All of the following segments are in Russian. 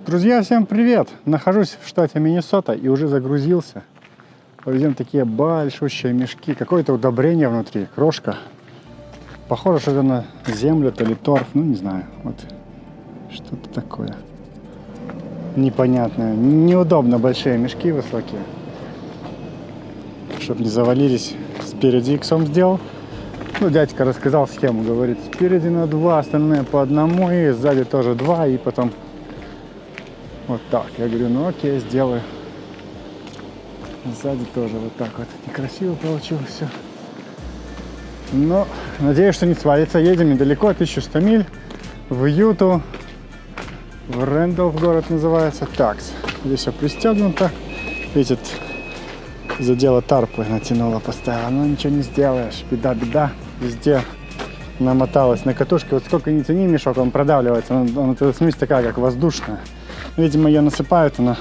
Друзья, всем привет! Нахожусь в штате Миннесота и уже загрузился. Повезем такие большущие мешки. Какое-то удобрение внутри, крошка. Похоже, что это на землю, то ли торф, ну не знаю. Вот что-то такое непонятное. Неудобно, большие мешки высокие. Чтобы не завалились. Спереди иксом сделал. Ну, дядька рассказал схему, говорит, спереди на 2, остальные по одному, и сзади тоже 2, и потом вот так. Я говорю, ну окей, сделаю. Сзади тоже вот так вот. Некрасиво получилось все. Но надеюсь, что не свалится. Едем недалеко, 1100 миль в Юту. В Рэндалф город называется. Так, здесь все пристегнуто. Видите, задела тарпы, натянула, поставила. Но ничего не сделаешь. Беда. Везде намоталась на катушке. Вот сколько ни тяни мешок, он продавливается. Он смесь такая, как воздушная. Видимо, ее насыпают, она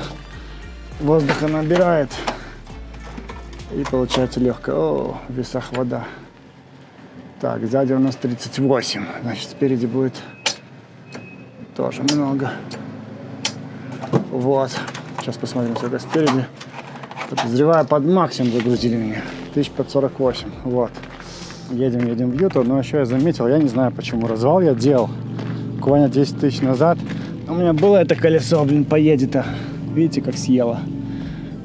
воздуха набирает. И получается легкая. О, в весах вода. Так, сзади у нас 38. Значит, спереди будет тоже много. Вот. Сейчас посмотрим, сколько спереди. Подозреваю, под максимум загрузили меня. 1548. Вот. Едем в Юту. Но еще я заметил, я не знаю почему. Развал я делал буквально 10 тысяч назад. У меня было это колесо, поедет. Видите, как съело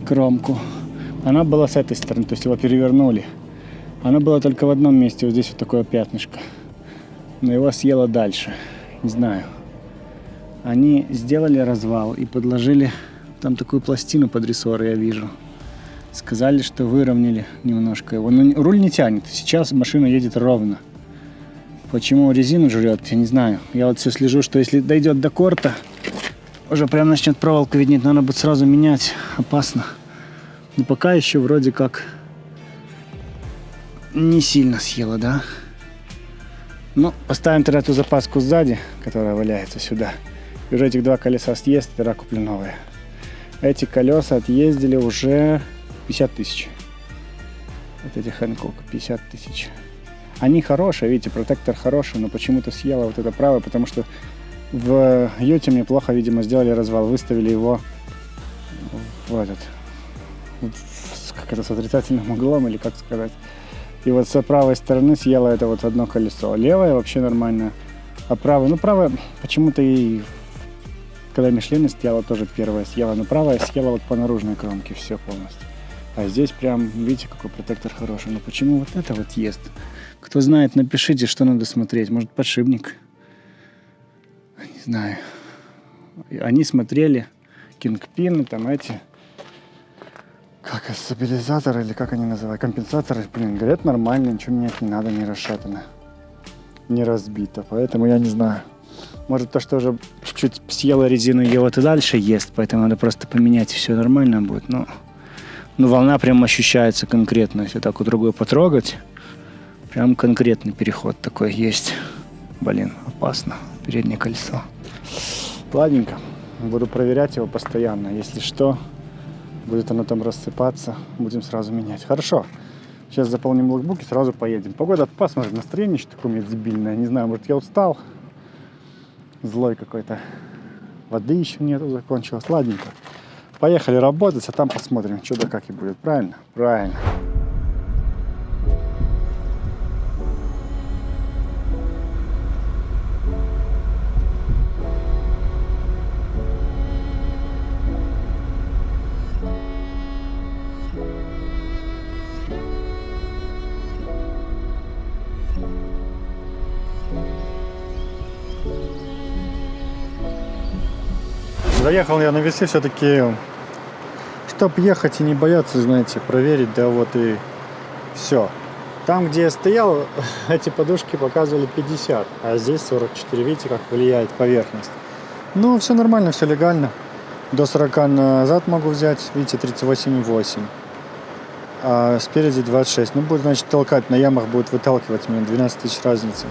кромку. Она была с этой стороны, то есть его перевернули. Она была только в одном месте, вот здесь вот такое пятнышко. Но его съело дальше. Не знаю. Они сделали развал и подложили там такую пластину под рессоры, я вижу. Сказали, что выровняли немножко его. Но руль не тянет. Сейчас машина едет ровно. Почему резину жрет, я не знаю. Я вот все слежу, что если дойдет до корта, уже прям начнет проволока виднеть, надо будет сразу менять. Опасно. Но пока еще вроде как не сильно съела, да? Ну, поставим тогда эту запаску сзади, которая валяется сюда. И уже этих 2 колеса съест, тогда куплю новые. Эти колеса отъездили уже 50 тысяч. Вот эти Хэнкок 50 тысяч. Они хорошие, видите, протектор хороший, но почему-то съела вот это правое, потому что в Юте мне плохо, видимо, сделали развал, выставили его в этот, как это, с отрицательным углом, или как сказать. И вот с правой стороны съела это вот одно колесо. Левое вообще нормально, а правое, правое почему-то и когда Мишлен съела, тоже первое съела, но правое съела вот по наружной кромке все полностью. А здесь прям, видите, какой протектор хороший. Но почему вот это вот ест? Кто знает, напишите, что надо смотреть. Может, подшипник? Не знаю. Они смотрели кингпины, там эти, как стабилизаторы, или как они называют, компенсаторы. Блин, говорят, нормально, ничего менять не надо, не расшатано, не разбито. Поэтому я не знаю. Может, то, что уже чуть-чуть съела резину, ее вот и дальше ест, поэтому надо просто поменять, и все нормально будет. Но волна прям ощущается конкретно. Если так вот другой потрогать, прям конкретный переход такой есть. Блин, опасно. Переднее колесо. Ладненько. Буду проверять его постоянно. Если что, будет оно там рассыпаться, будем сразу менять. Хорошо. Сейчас заполним логбук и сразу поедем. Погода пасмурная, настроение еще такое у меня дебильное. Не знаю, может, я устал. Злой какой-то. Воды еще нету, закончилось. Ладненько. Поехали работать, а там посмотрим, что да как и будет. Правильно? Правильно. Заехал я на весы все-таки, чтобы ехать и не бояться, знаете, проверить, да вот и все. Там, где я стоял, эти подушки показывали 50, а здесь 44. Видите, как влияет поверхность. Ну, все нормально, все легально. До 40 назад могу взять, видите, 38,8. А спереди 26. Ну, будет, значит, толкать, на ямах будет выталкивать мне 12 тысяч разницы.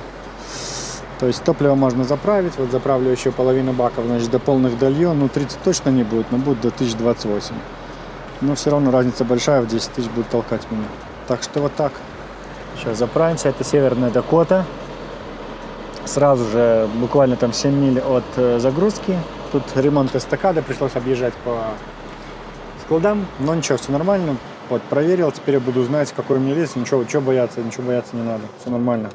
То есть топливо можно заправить, вот заправлю еще половину баков, значит, до полных долью, ну 30 точно не будет, но будет до 1028. Но все равно разница большая, в 10 тысяч будет толкать меня. Так что вот так. Сейчас заправимся, это Северная Дакота. Сразу же, буквально там 7 миль от загрузки, Тут ремонт эстакады, пришлось объезжать по складам, но ничего, все нормально. Вот, проверил, теперь я буду знать, какой у меня вес, ничего бояться не надо, все нормально.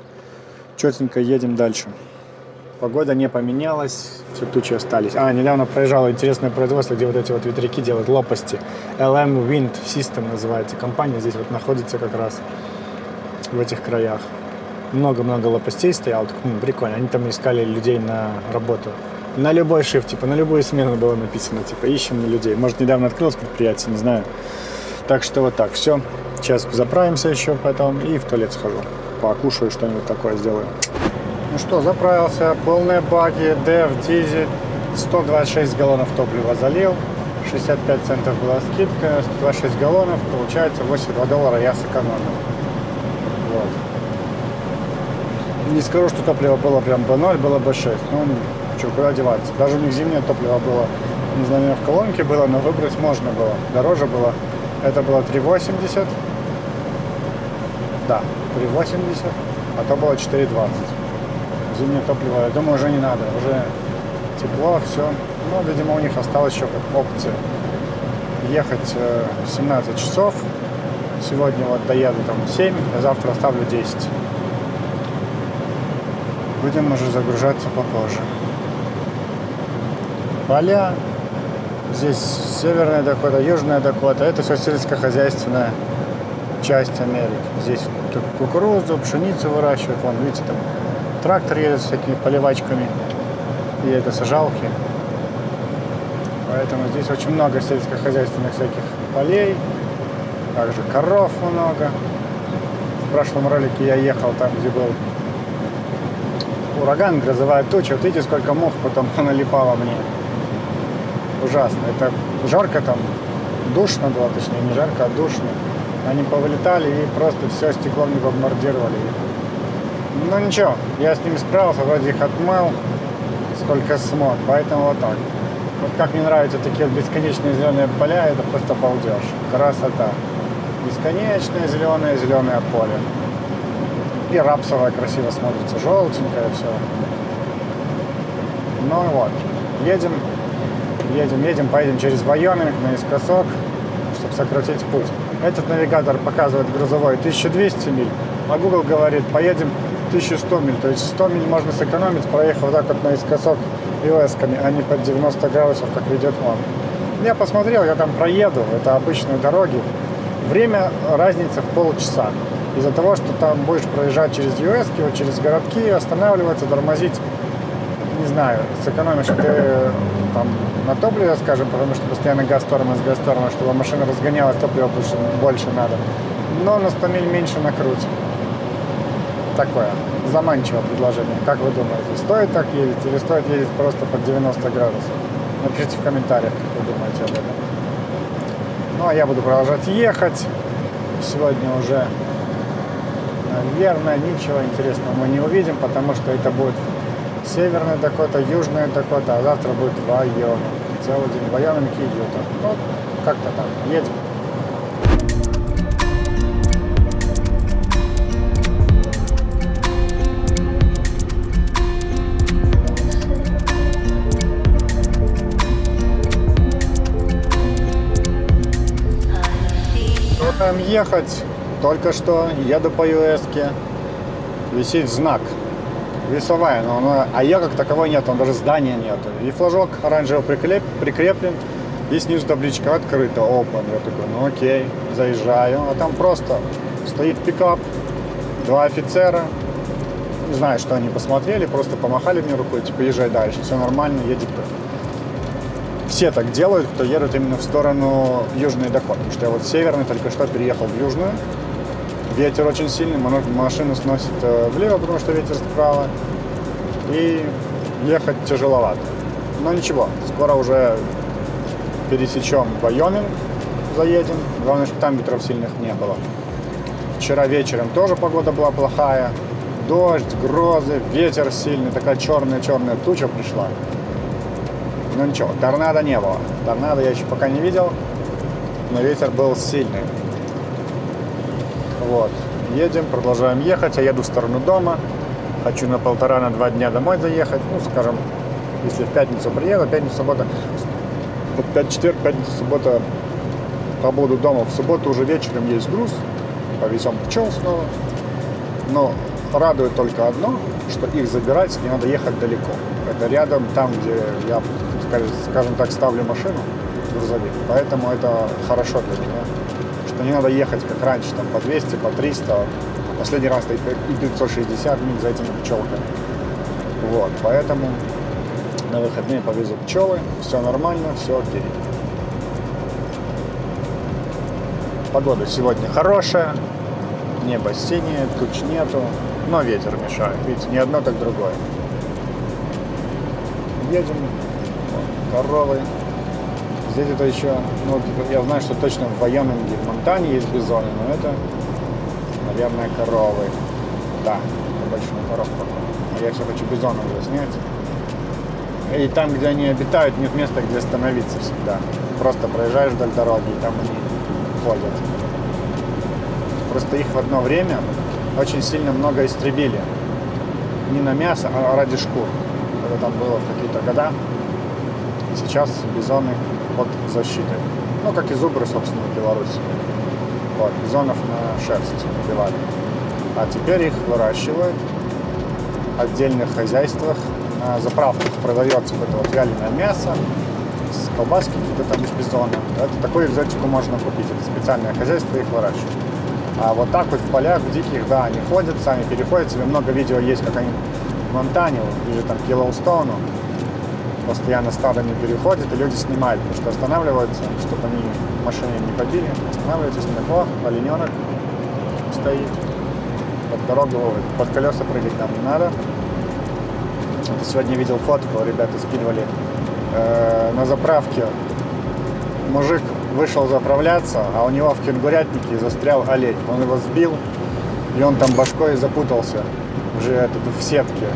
Четенько едем дальше. Погода не поменялась, все тучи остались. Недавно проезжало интересное производство, где вот эти вот ветряки делают, лопасти. LM Wind System называется компания, здесь вот находится как раз в этих краях. Много-много лопастей стояло, прикольно. Они там искали людей на работу. На любой шифт, типа, на любую смену было написано, типа, ищем людей. Может, недавно открылось предприятие, не знаю. Так что вот так, все. Сейчас заправимся еще потом и в туалет схожу. Покушаю, что-нибудь такое сделаю. Ну что, заправился, полные баки, DEF, дизель, 126 галлонов топлива залил, 65 центов была скидка, 126 галлонов, получается $82 я сэкономил. Вот. Не скажу, что топливо было прям B0, было B6, ну что, куда деваться. Даже у них зимнее топливо было, не знаю, в колонке было, но выбрать можно было, дороже было. Это было 3,80, да, 3,80, а то было 4,20. Зимнее топливо, я думаю, уже не надо, уже тепло, все. Ну, видимо, у них осталась еще как опция ехать 17 часов. Сегодня вот доеду там 7, а завтра оставлю 10. Будем уже загружаться попозже. Поля. Здесь Северная Дакота, Южная Дакота. Это все сельскохозяйственная часть Америки. Здесь кукурузу, пшеницу выращивают. Вон, видите, там трактор едет с всякими поливачками. И это сажалки. Поэтому здесь очень много сельскохозяйственных всяких полей. Также коров много. В прошлом ролике я ехал там, где был ураган, грозовая туча. Вот видите, сколько мух потом налипало мне. Ужасно. Это жарко там, душно было, точнее, не жарко, а душно. Они повылетали и просто все стеклом не бомбардировали. Ну ничего, я с ними справился, вроде их отмыл, сколько смог, поэтому вот так. Вот как мне нравятся такие вот бесконечные зеленые поля, это просто балдеж. Красота. Бесконечное зеленое поле. И рапсовое красиво смотрится, желтенькое все. Ну вот, едем, поедем через Вайоминг наискосок, чтобы сократить путь. Этот навигатор показывает грузовой 1200 миль, а Google говорит, поедем 1100 миль. То есть 100 миль можно сэкономить, проехав вот так вот наискосок ИОСками, а не под 90 градусов, как ведет он. Я посмотрел, я там проеду, это обычные дороги. Время разница в полчаса. Из-за того, что там будешь проезжать через ЮСки, вот через городки, останавливаться, тормозить, не знаю, сэкономишь ты там на топливе, скажем, потому что постоянно газ-тормоз, чтобы машина разгонялась, топлива больше надо. Но на 100 миль меньше накрутим. Такое заманчивое предложение. Как вы думаете, стоит так ездить или стоит ездить просто под 90 градусов? Напишите в комментариях, как вы думаете об этом. Ну, а я буду продолжать ехать. Сегодня уже, наверное, ничего интересного мы не увидим, потому что это будет Северная Дакота, Южная Дакота, а завтра будет Вайоминг. Целый день Вайоминг и Юта. Ну, как-то так. Едем. Ехать. Только что еду по ЮСке. Висит знак. Весовая, но ее как таковой нет, там даже здания нету. И флажок оранжевый прикреплен, и снизу табличка открыта, open. Я такой, ну окей, заезжаю. А там просто стоит пикап, два офицера. Не знаю, что они посмотрели, просто помахали мне рукой, типа езжай дальше, все нормально, едет. Все так делают, кто едет именно в сторону Южной Дакоты. Потому что я вот с Северной только что переехал в Южную. Ветер очень сильный, машину сносит влево, потому что ветер справа. И ехать тяжеловато. Но ничего, скоро уже пересечем Вайоминг, заедем. Главное, чтобы там ветров сильных не было. Вчера вечером тоже погода была плохая. Дождь, грозы, ветер сильный, такая черная туча пришла. Но ничего, торнадо не было. Торнадо я еще пока не видел, но ветер был сильный. Вот, едем, продолжаем ехать. Я еду в сторону дома. Хочу на 1,5-2 дня домой заехать. Ну, скажем, Если в пятницу приеду, пятница, суббота, вот четверг, пятница, суббота побуду дома. В субботу уже вечером есть груз, повезем пчел снова. Но радует только одно, что их забирать не надо ехать далеко. Это рядом, там, где я, скажем так, ставлю машину, грузовик. Поэтому это хорошо для меня. Что не надо ехать, как раньше, там, по 200, по 300. Последний раз и 560 миль за этими пчелками. Вот, поэтому на выходные повезу пчелы. Все нормально, все окей. Погода сегодня хорошая. Небо синее, туч нету, но ветер мешает. Видите, не одно, так другое. Едем, коровы. Здесь это еще, ну, я знаю, что точно в Вайоминге, в Монтане есть бизоны, но это, наверное, коровы. Да, это большой коров. Я все хочу бизонов заснять. И там, где они обитают, нет места, где остановиться всегда. Просто проезжаешь вдоль дороги, и там они ходят. Просто их в одно время очень сильно много истребили. Не на мясо, а ради шкур. Это там было в какие-то года. И сейчас бизоны под защитой. Ну, как и зубры, собственно, в Беларуси. Вот, бизонов на шерсть убивали. А теперь их выращивают в отдельных хозяйствах. На заправках продается вот это вот вяленое мясо, с колбаски какие-то там из бизона. Это такую экзотику можно купить. Это специальное хозяйство, их выращивают. А вот так вот в полях, в диких, да, они ходят, сами переходят. Себе много видео есть, как они в Монтане или там к Йеллоустоуну постоянно стадами переходят, и люди снимают, потому что останавливаются, чтобы они машины не побили. Останавливаются, снимают. О, олененок стоит под дорогу, под колеса прыгать нам не надо. Это сегодня видел фотку, ребята скидывали на заправке. Мужик вышел заправляться, а у него в кенгурятнике застрял олень. Он его сбил, и он там башкой запутался уже в сетке.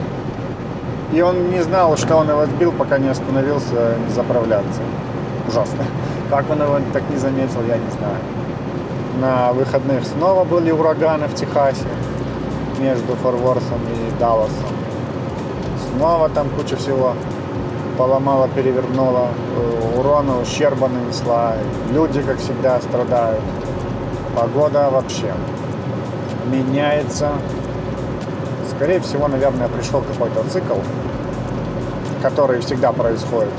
И он не знал, что он его сбил, пока не остановился не заправляться. Ужасно. Как он его так не заметил, я не знаю. На выходных снова были ураганы в Техасе между Форт-Ворсом и Далласом. Снова там куча всего поломала, перевернула, урона, ущерба нанесла. Люди, как всегда, страдают. Погода вообще меняется. Скорее всего, наверное, пришел какой-то цикл, который всегда происходит,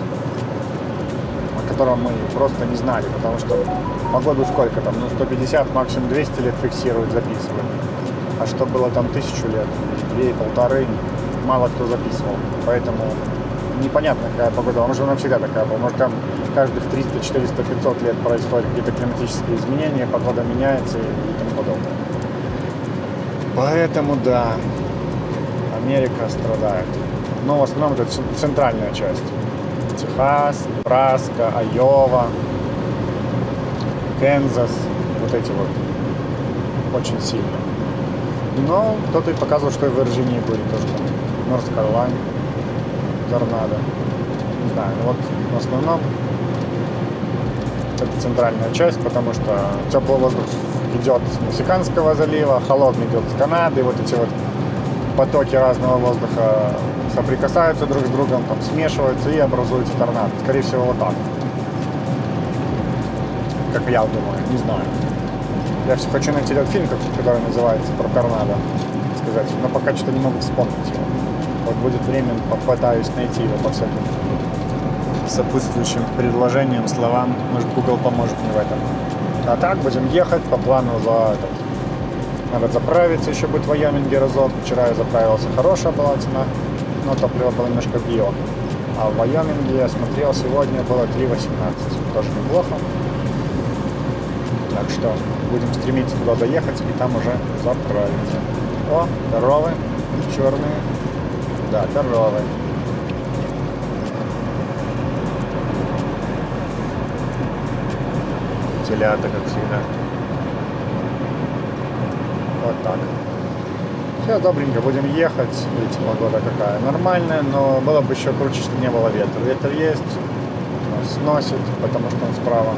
о котором мы просто не знали, потому что погоду сколько там, 150, максимум 200 лет фиксируют, записывают. А что было там 1000 лет, 2-1,5, мало кто записывал. Поэтому непонятно, какая погода. Может, она всегда такая была. Может, там каждых 300, 400, 500 лет происходят какие-то климатические изменения, погода меняется и тому подобное. Поэтому, да, Америка страдает. Но в основном это центральная часть. Техас, Небраска, Айова, Канзас. Вот эти вот очень сильно. Но кто-то и показывал, что и в Вирджинии были тоже там. Норт-Каролайна, торнадо. Не знаю, вот в основном это центральная часть, потому что теплый воздух идет с Мексиканского залива, холодный идет с Канады, вот эти вот потоки разного воздуха соприкасаются друг с другом, там смешиваются и образуются торнадо. Скорее всего, вот так. Как я думаю, не знаю. Я все хочу найти этот фильм, который называется «Про торнадо», сказать, но пока что-то не могу вспомнить его. Вот будет время, попытаюсь найти его по всяким сопутствующим предложениям, словам. Может, Google поможет мне в этом. А так будем ехать по плану за этот. Надо заправиться, еще будет в Вайоминге разок. Вчера я заправился, хорошая была цена, но топливо было немножко био. А в Вайоминге я смотрел, сегодня было 3,18. Тоже неплохо. Так что будем стремиться туда доехать и там уже заправиться. О, коровы черные. Да, коровы. Телята, как всегда. Вот так. Все, добренько, будем ехать. Видите, погода какая нормальная, но было бы еще круче, если не было ветра. Ветер есть, сносит, потому что он справа.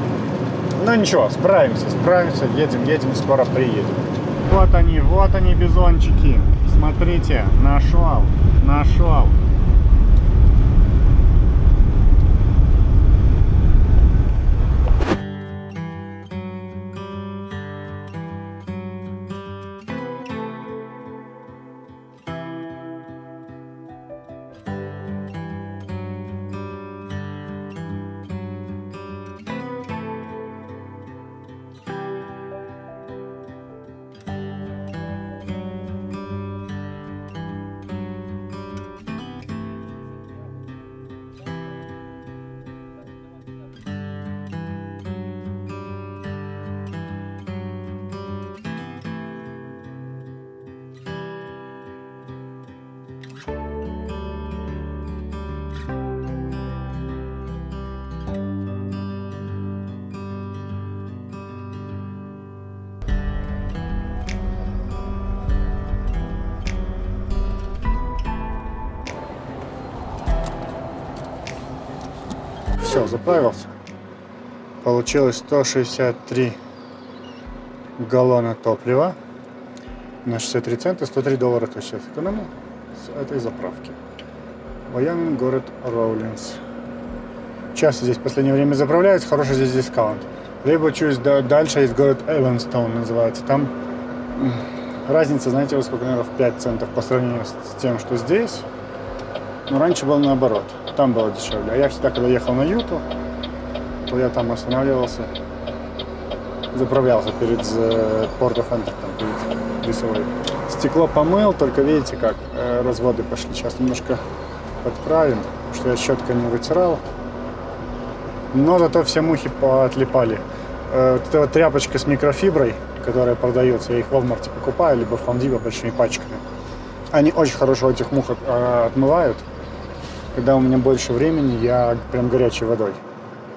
Ну ничего, справимся, едем, скоро приедем. Вот они, бизончики. Смотрите, нашел. все, заправился. Получилось 163 галлона топлива на 63 цента, $103 то сейчас экономил с этой заправки. Вайоминг, город Роулинс. Часто здесь в последнее время заправляются, хороший здесь дискаунт. Либо чуть дальше есть город Эванстоун называется. Там разница, знаете, во сколько, наверное, в 5 центов по сравнению с тем, что здесь. Но раньше было наоборот, там было дешевле. А я всегда, когда ехал на Юту, то я там останавливался, заправлялся перед Port of Entry, перед весовой. Стекло помыл, только видите, как разводы пошли. Сейчас немножко подправим, потому что я щеткой не вытирал. Но зато все мухи поотлипали. Вот эта вот тряпочка с микрофиброй, которая продается, я их в Walmart покупаю, либо в Home Depot большими пачками. Они очень хорошо этих мух отмывают. Когда у меня больше времени, я прям горячей водой.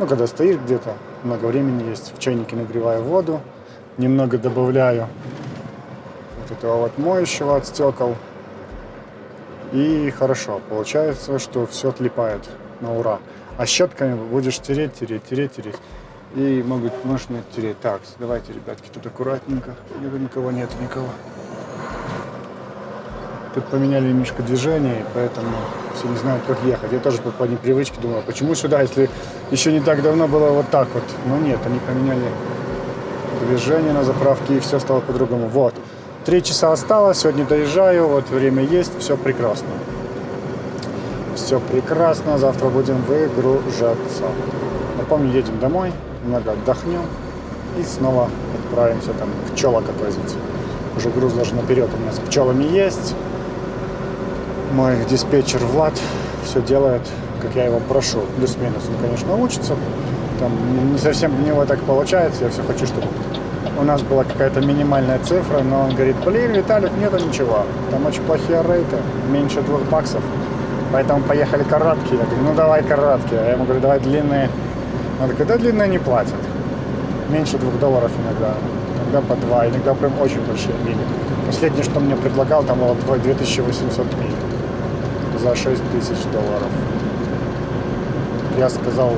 Ну, когда стоишь где-то, много времени есть, в чайнике нагреваю воду, немного добавляю вот этого вот моющего от стекол. И хорошо, получается, что все отлипает на ура. А щетками будешь тереть. И можешь не тереть. Так, давайте, ребятки, тут аккуратненько. Никого нет, никого. Тут поменяли немножко движение, и поэтому все не знают, как ехать. Я тоже по непривычке думал, почему сюда, если еще не так давно было вот так вот. Но нет, они поменяли движение на заправке, и все стало по-другому. Вот. 3 часа осталось, сегодня доезжаю, вот время есть, все прекрасно. Все прекрасно, завтра будем выгружаться. Напомню, едем домой, немного отдохнем и снова отправимся там пчелок отвозить. Уже груз даже наперед у нас с пчелами есть. Мой диспетчер Влад все делает, как я его прошу. Плюс-минус он, конечно, учится. Там не совсем у него так получается. Я все хочу, чтобы у нас была какая-то минимальная цифра, но он говорит, блин, Виталик, нету ничего. Там очень плохие рейты, меньше $2. Поэтому поехали короткие. Я говорю, ну давай короткие. А я ему говорю, давай длинные. Он такой, да длинные не платят. Меньше $2 иногда. Иногда по 2, иногда прям очень большие мили. Последнее, что мне предлагал, там было 2800 миль за $6000. Я сказал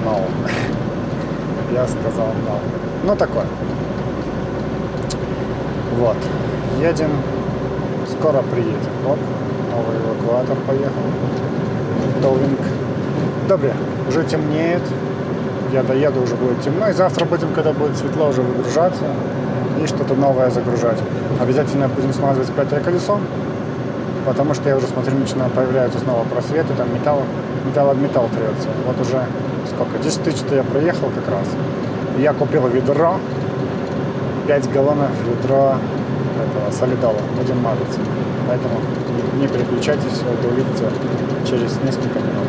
no. Я сказал no. Ну такое. Вот. Едем. Скоро приедем. Оп. Новый эвакуатор поехал. Толвинг. Добре. Уже темнеет. Я доеду, уже будет темно. И завтра будем, когда будет светло, уже выгружаться и что-то новое загружать. Обязательно будем смазывать 5-е колесо, потому что я уже смотрю, начинают появляются снова просветы, там металл об металл трется. Вот уже сколько? 10 тысяч я проехал как раз. Я купил ведро, 5 галлонов ведро этого солидола. Будем мазаться. Поэтому не переключайтесь, это увидите через несколько минут.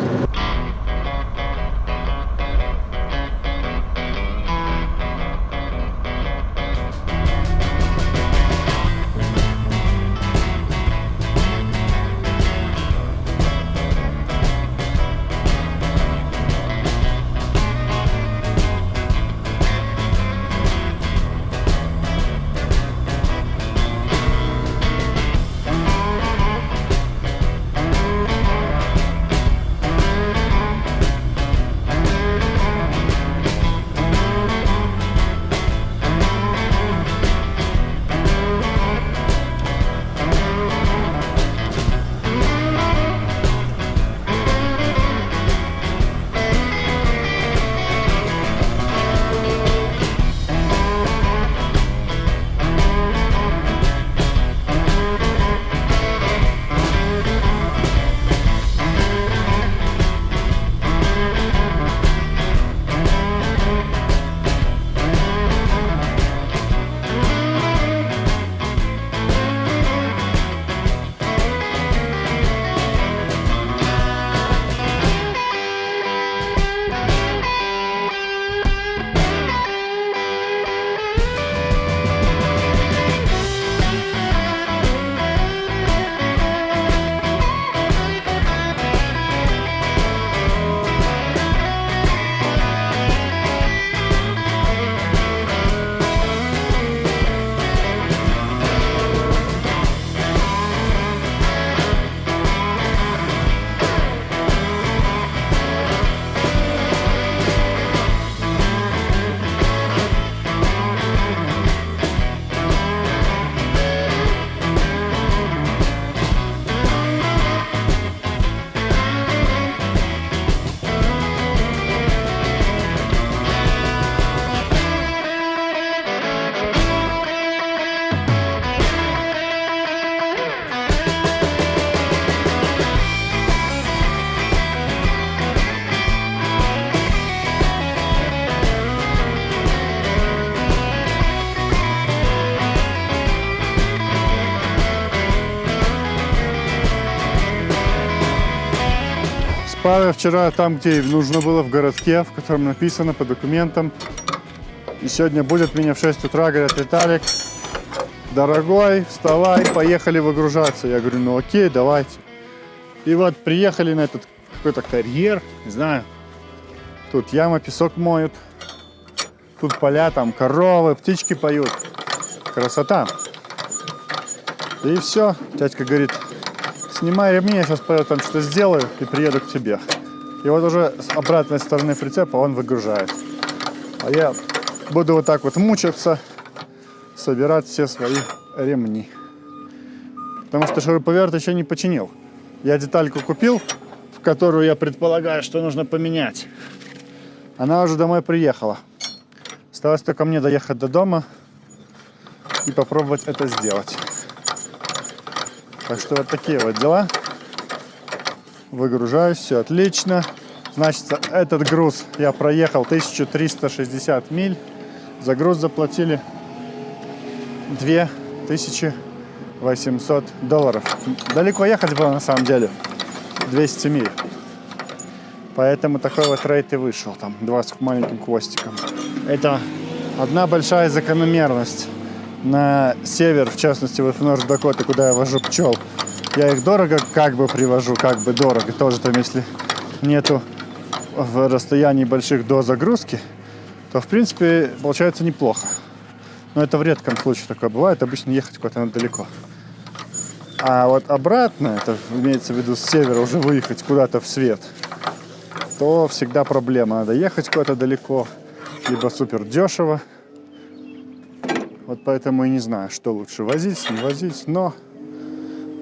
Спал я вчера там, где нужно было, в городке, в котором написано по документам. И сегодня будет меня в 6 утра, говорят: Виталик, дорогой, вставай, поехали выгружаться. Я говорю: ну окей, давайте. И вот приехали на этот какой-то карьер, не знаю. Тут яма, песок моют. Тут поля, там коровы, птички поют. Красота. И все, дядька говорит: снимай ремни, я сейчас пойду там что-то сделаю и приеду к тебе. И вот уже с обратной стороны прицепа он выгружает. А я буду вот так вот мучиться, собирать все свои ремни. Потому что шуруповерт еще не починил. Я детальку купил, в которую я предполагаю, что нужно поменять. Она уже домой приехала. Осталось только мне доехать до дома и попробовать это сделать. Так что вот такие вот дела. Выгружаюсь, все отлично. Значит, этот груз я проехал 1360 миль. За груз заплатили $2800. Далеко ехать было на самом деле. 200 миль. Поэтому такой вот рейд и вышел. Там 20 маленьким хвостиком. Это одна большая закономерность. На север, в частности, вот в Норд-Дакоту, куда я вожу пчел, я их дорого как бы привожу, как бы дорого. Тоже там, если нету в расстоянии больших до загрузки, то, в принципе, получается неплохо. Но это в редком случае такое бывает. Обычно ехать куда-то надо далеко. А вот обратно, это имеется в виду с севера уже выехать куда-то в свет, то всегда проблема. Надо ехать куда-то далеко, либо супер дешево. Вот поэтому и не знаю, что лучше, возить, не возить. Но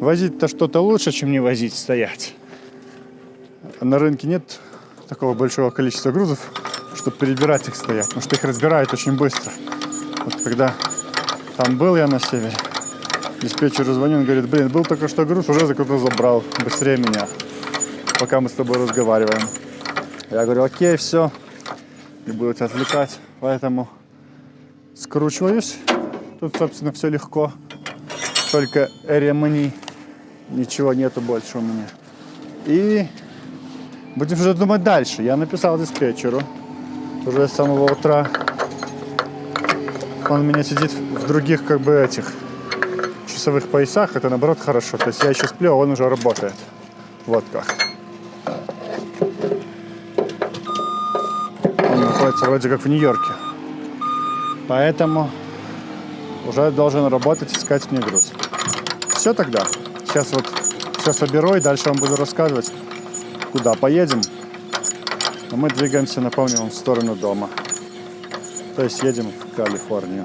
возить-то что-то лучше, чем не возить, стоять. На рынке нет такого большого количества грузов, чтобы перебирать их, стоять. Потому что их разбирают очень быстро. Вот когда там был я на севере, диспетчеру звоню, он говорит: блин, был только что груз, уже за кто-то забрал. Быстрее меня, пока мы с тобой разговариваем. Я говорю: окей, все, не буду тебя отвлекать. Поэтому скручиваюсь. Тут, собственно, все легко. Только ремни. Ничего нету больше у меня. И будем уже думать дальше. Я написал диспетчеру уже с самого утра. Он у меня сидит в других, как бы, этих часовых поясах. Это, наоборот, хорошо. То есть я еще сплю, а он уже работает. Вот как. Он находится вроде как в Нью-Йорке. Поэтому уже должен работать, искать мне груз. Все тогда. Сейчас вот все соберу и дальше вам буду рассказывать, куда поедем. А мы двигаемся, напомню вам, в сторону дома. То есть едем в Калифорнию.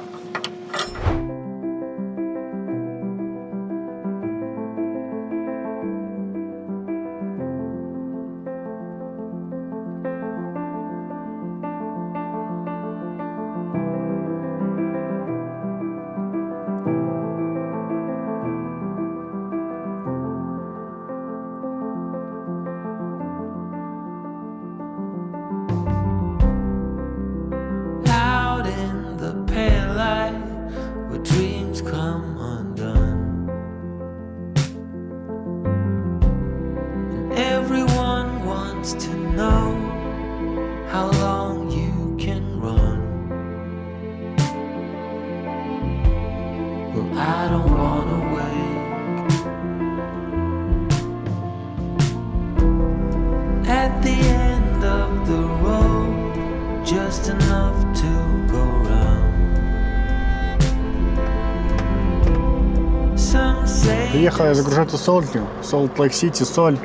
Приехал я загружаться солью, Солт-Лейк-Сити, соль.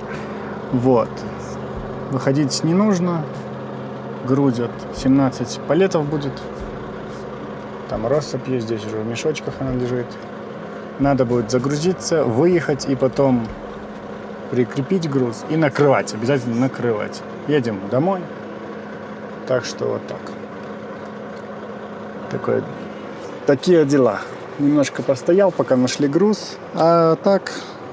Вот. Выходить не нужно. Грузят. 17 палетов будет. Там россыпь есть, здесь уже в мешочках она лежит. Надо будет загрузиться, выехать и потом прикрепить груз и накрывать. Обязательно накрывать. Едем домой. Так что вот так. Такие дела. Немножко постоял, пока нашли груз. А так,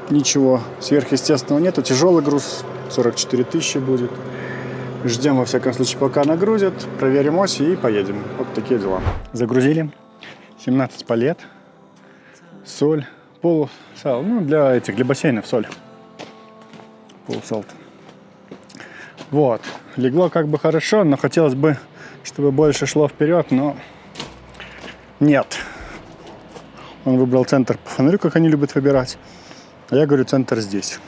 ничего сверхъестественного нету. Тяжелый груз, 44 тысячи будет. Ждем, во всяком случае, пока нагрузят. Проверим оси и поедем. Вот такие дела. Загрузили. 17 палет. Соль. Полусал. Ну, для бассейнов соль. Полусалт. Вот. Легло как бы хорошо, но хотелось бы, чтобы больше шло вперед, но нет. Он выбрал центр по фонарю, как они любят выбирать. А я говорю, центр здесь.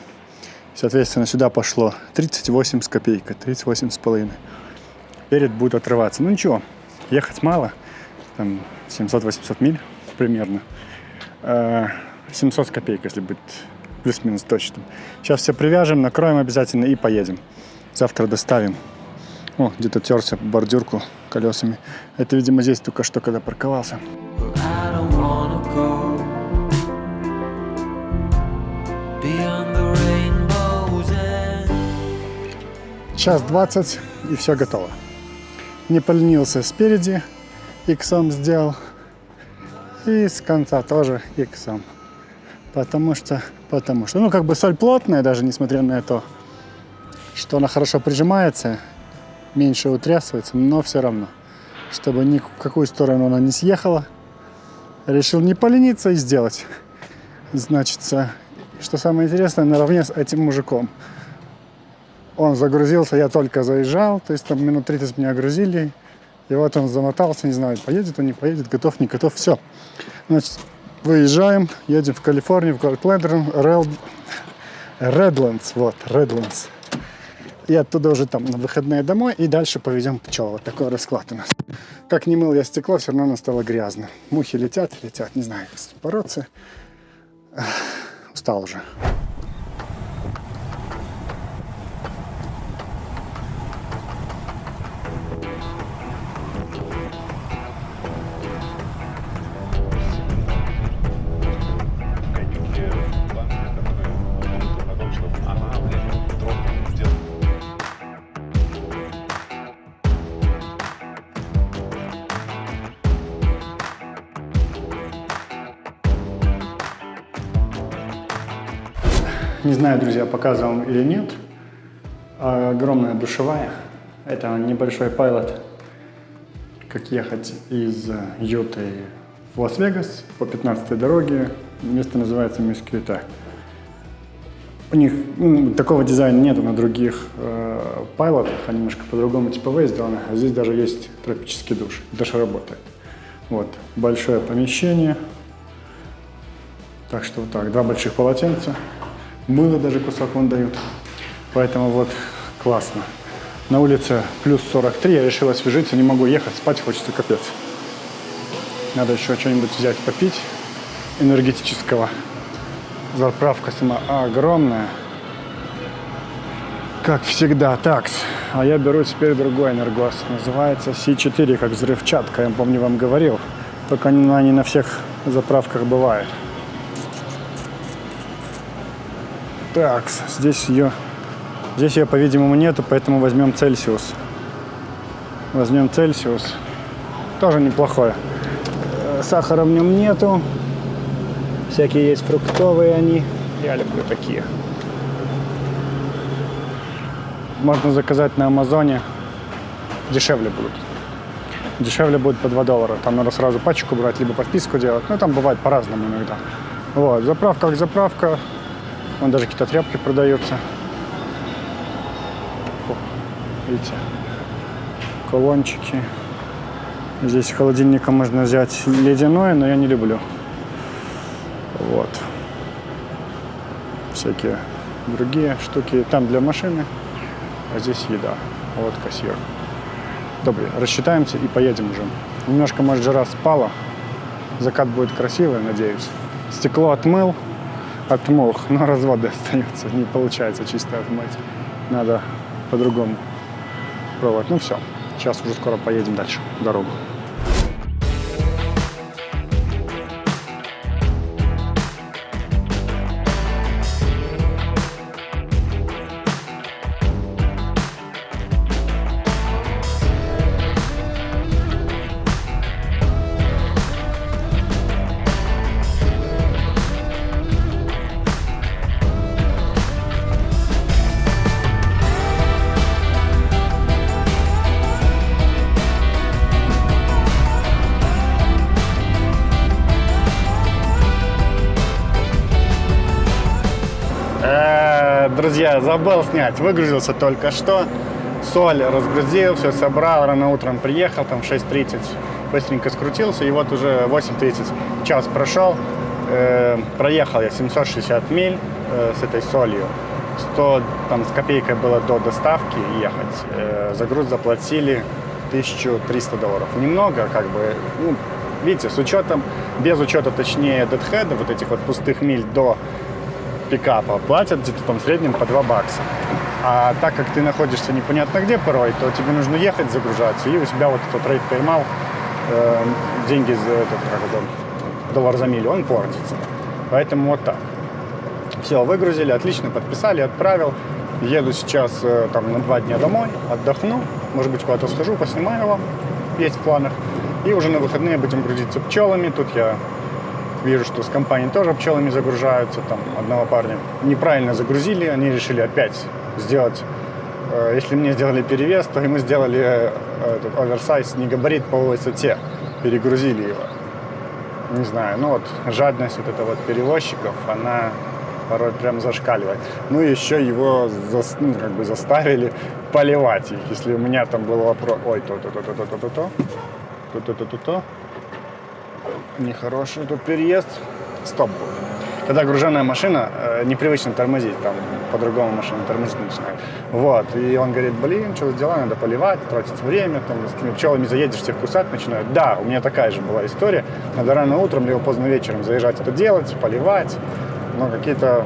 Соответственно, сюда пошло 38 с копейкой, 38 с половиной. Перед будет отрываться. Ну ничего, ехать мало. Там 700-800 миль примерно. 700 с копейкой, если быть плюс-минус точным. Сейчас все привяжем, накроем обязательно и поедем. Завтра доставим. О, где-то терся по бордюрку колесами. Это, видимо, здесь только что, когда парковался. Час 20 и все готово. Не поленился спереди, иксом сделал. И с конца тоже иксом. Потому что, ну, как бы соль плотная, даже несмотря на то, что она хорошо прижимается, меньше утрясывается, но все равно, чтобы ни в какую сторону она не съехала, решил не полениться и сделать. Значит, что самое интересное, наравне с этим мужиком. Он загрузился, я только заезжал, то есть там минут 30 меня грузили, и вот он замотался, не знаю, поедет он, не поедет, готов, не готов, все. Значит, выезжаем, едем в Калифорнию, в город Редлендс, вот, Редлендс. И оттуда уже там на выходные домой, и дальше повезем пчел. Вот такой расклад у нас. Как не мыл я стекло, все равно оно стало грязно. Мухи летят, не знаю, как бороться. Устал уже. Не знаю, друзья, показывал вам или нет. Огромная душевая. Это небольшой пайлот. Как ехать из Юты в Лас-Вегас по 15-й дороге. Место называется Мескьюта. У них такого дизайна нету на других пайлотах. Они немножко по-другому типовые сделаны. А здесь даже есть тропический душ. Душ работает. Вот. Большое помещение. Так что вот так. 2 больших полотенца. Мыло даже кусок вон дают. Поэтому вот классно. На улице плюс 43. Я решил освежиться. Не могу ехать. Спать хочется капец. Надо еще что-нибудь взять попить энергетического. Заправка сама огромная. Как всегда. Такс. А я беру теперь другой энергос. Называется C4, как взрывчатка. Я помню, вам говорил. Только она не на всех заправках бывает. Так, здесь ее, по-видимому, нету, поэтому возьмем Цельсиус. Возьмем Цельсиус. Тоже неплохое. Сахара в нем нету. Всякие есть фруктовые они. Я люблю такие. Можно заказать на Амазоне. Дешевле будут. Дешевле будет по $2. Там надо сразу пачку брать, либо подписку делать. Ну, там бывает по-разному иногда. Вот, заправка как заправка. Вон даже какие-то тряпки продаются. О, видите, колончики. Здесь холодильника можно взять ледяное, но я не люблю. Вот. Всякие другие штуки. Там для машины, а здесь еда. Вот кассир. Добрый, рассчитаемся и поедем уже. Немножко, может, жара спала. Закат будет красивый, надеюсь. Стекло отмыл. Отмох, но разводы остаются. Не получается чисто отмыть. Надо по-другому пробовать. Ну все, сейчас уже скоро поедем дальше в дорогу. Друзья, забыл снять, выгрузился только что. соль разгрузил, все собрал, рано утром приехал, там в 6:30 быстренько скрутился, и вот уже 8:30 час прошел, проехал я 760 миль с этой солью, 100 там, с копейкой было до доставки ехать, за груз заплатили $1300. Немного, как бы, ну, видите, с учетом, без учета, точнее, дедхеда, вот этих вот пустых миль до пикапа, платят где-то там в среднем по $2. А так как ты находишься непонятно где порой, то тебе нужно ехать, загружаться, и у тебя вот этот рейд поймал, деньги за этот, как это, $1 за милю, он портится. Поэтому вот так. Все, выгрузили, отлично, подписали, отправил. Еду сейчас там на 2 дня домой, отдохну, может быть, куда-то схожу, поснимаю вам, есть в планах. И уже на выходные будем грузиться пчелами. Тут я вижу, что с компанией тоже пчелами загружаются. Там одного парня неправильно загрузили, они решили опять сделать, если мне сделали перевес, то ему сделали этот оверсайз, не габарит по высоте, перегрузили его. Не знаю, ну вот жадность вот этого вот перевозчиков, она порой прям зашкаливает. Ну и еще его как бы заставили поливать их. Если у меня там был вопрос, ой, то, нехороший тут переезд, стоп был. Когда груженная машина непривычно тормозит, там по-другому машина тормозить начинает. Вот, и он говорит, блин, что за дела, надо поливать, тратить время, там, с этими пчелами заедешь, всех кусать начинают. Да, у меня такая же была история, надо рано утром, либо поздно вечером заезжать это делать, поливать, но какие-то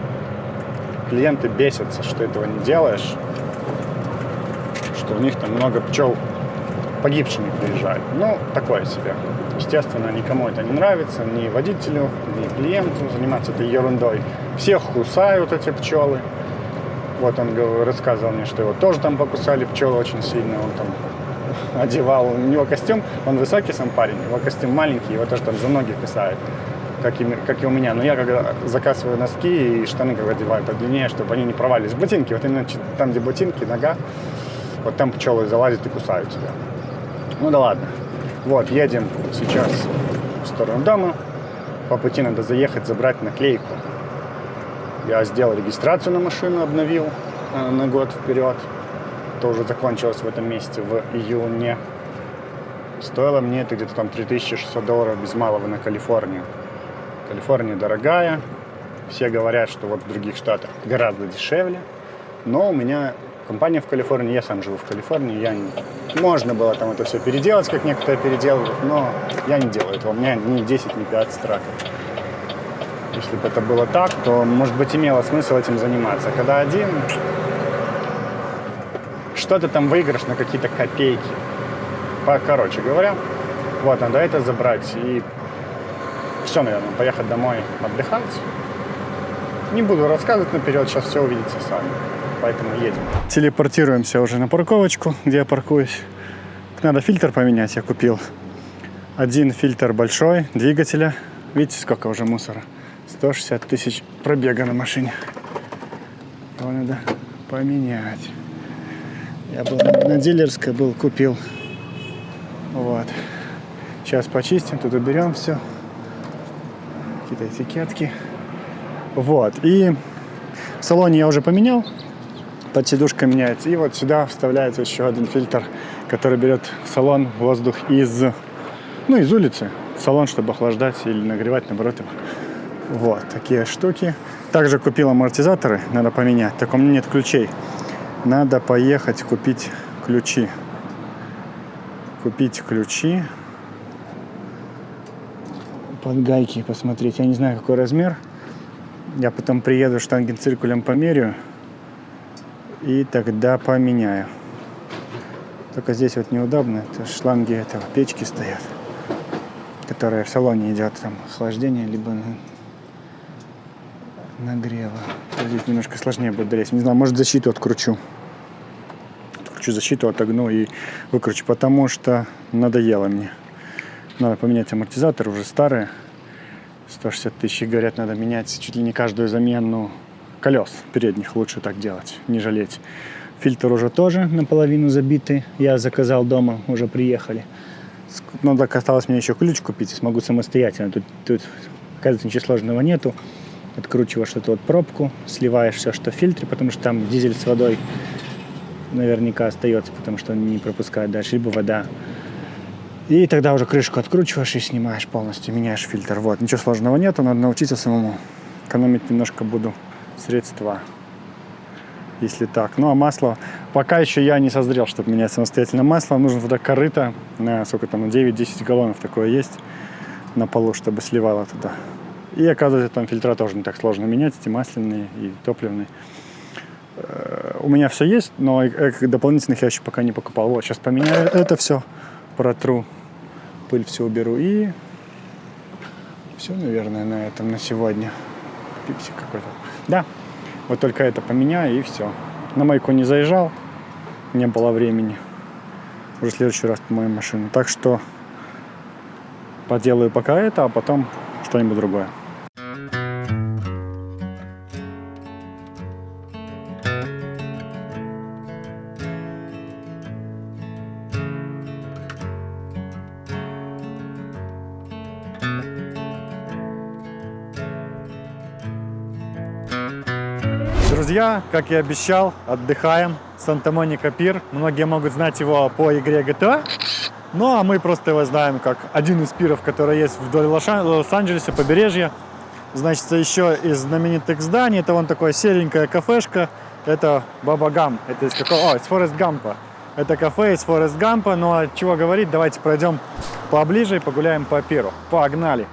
клиенты бесятся, что этого не делаешь, что у них там много пчел погибшими приезжают. Ну, такое себе. Естественно, никому это не нравится, ни водителю, ни клиенту заниматься этой ерундой. Всех кусают эти пчелы. Вот он рассказывал мне, что его тоже там покусали пчелы очень сильно. Он там одевал, у него костюм, он высокий сам парень, его костюм маленький, его тоже там за ноги кусают, как и у меня. Но я когда заказываю носки и штаны как одеваю подлиннее, чтобы они не провалились. Ботинки, вот именно там, где ботинки, нога, вот там пчелы залазят и кусают тебя. Ну да ладно. Вот, едем сейчас в сторону дома. По пути надо заехать, забрать наклейку. Я сделал регистрацию на машину, обновил на год вперед. Это уже закончилось в этом месяце в июне. Стоило мне это где-то там $3600 без малого на Калифорнию. Калифорния дорогая. Все говорят, что вот в других штатах гораздо дешевле. Но у меня компания в Калифорнии, я сам живу в Калифорнии, можно было там это все переделать, как некоторые переделывают, но я не делаю этого, у меня ни 10, ни 5 страков. Если бы это было так, то, может быть, имело смысл этим заниматься. Когда один, что-то там выиграешь на какие-то копейки. Короче говоря, вот, надо это забрать и все, наверное, поехать домой отдыхать. Не буду рассказывать наперед, сейчас все увидите сами. Поэтому едем. Телепортируемся уже на парковочку, где я паркуюсь. Надо фильтр поменять, я купил. Один фильтр большой, двигателя. Видите, сколько уже мусора? 160 тысяч пробега на машине. Его надо поменять. Я был на дилерской, купил. Вот. Сейчас почистим, тут уберем все. Какие-то этикетки. Вот. И в салоне я уже поменял. Подсидушка меняется. И вот сюда вставляется еще один фильтр, который берет в салон воздух из улицы. В салон, чтобы охлаждать или нагревать, наоборот, его. Вот такие штуки. Также купил амортизаторы, надо поменять. Так у меня нет ключей. Надо поехать купить ключи. Купить ключи. Под гайки посмотреть. Я не знаю, какой размер. Я потом приеду штангенциркулем померяю. И тогда поменяю. Только здесь вот неудобно. Это шланги этого печки стоят, которые в салоне идет там охлаждение, либо нагрева. Здесь немножко сложнее будет долезть. Не знаю, может защиту откручу. Откручу защиту, отогну и выкручу, потому что надоело мне. Надо поменять амортизаторы, уже старые. 160 тысяч, говорят, надо менять чуть ли не каждую замену колес передних, лучше так делать, не жалеть. Фильтр уже тоже наполовину забитый. Я заказал дома, уже приехали. Ну, так осталось мне еще ключ купить, и смогу самостоятельно. Тут оказывается, ничего сложного нету. Откручиваешь эту вот пробку, сливаешь все, что в фильтре, потому что там дизель с водой. наверняка остается, потому что он не пропускает дальше, либо вода. И тогда уже крышку откручиваешь и снимаешь полностью, меняешь фильтр. Вот, ничего сложного нету, надо научиться самому. Экономить немножко буду средства, если так. Ну, а масло, пока еще я не созрел, чтобы менять самостоятельно масло. Нужно туда корыто, на сколько там, 9-10 галлонов такое есть на полу, чтобы сливало туда. И, оказывается, там фильтра тоже не так сложно менять, эти масляные и топливные. У меня все есть, но дополнительных я еще пока не покупал. Вот, сейчас поменяю это все, протру, пыль все уберу и все, наверное, на этом на сегодня. Пипси какой-то. Да, вот только это поменяю и все. На мойку не заезжал, не было времени. Уже в следующий раз помою машину. Так что поделаю пока это, а потом что-нибудь другое. Друзья, как и обещал, отдыхаем. Санта-Моника пир. Многие могут знать его по игре GTA. Ну, а мы просто его знаем как один из пиров, который есть вдоль Лос-Анджелеса, побережья. Значит, еще из знаменитых зданий. Это вон такое серенькая кафешка. Это Баба Гам. Это из какого? Из Форест Гампа. Это кафе из Форест Гампа. Ну, а чего говорить, давайте пройдем поближе и погуляем по пиру. Погнали!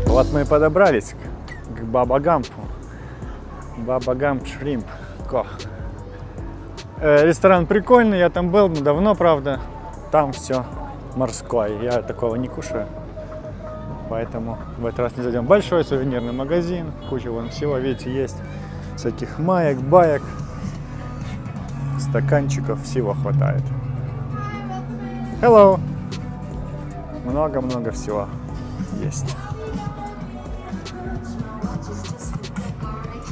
Вот мы и подобрались к Баба Гампу. Баба Гамп Шримп. Ресторан прикольный, я там был, но давно, правда. Там все морское, я такого не кушаю. Поэтому в этот раз не зайдем. Большой сувенирный магазин, куча вон всего, видите, есть. Всяких маек, баек, стаканчиков, всего хватает. Hello! Много-много всего есть.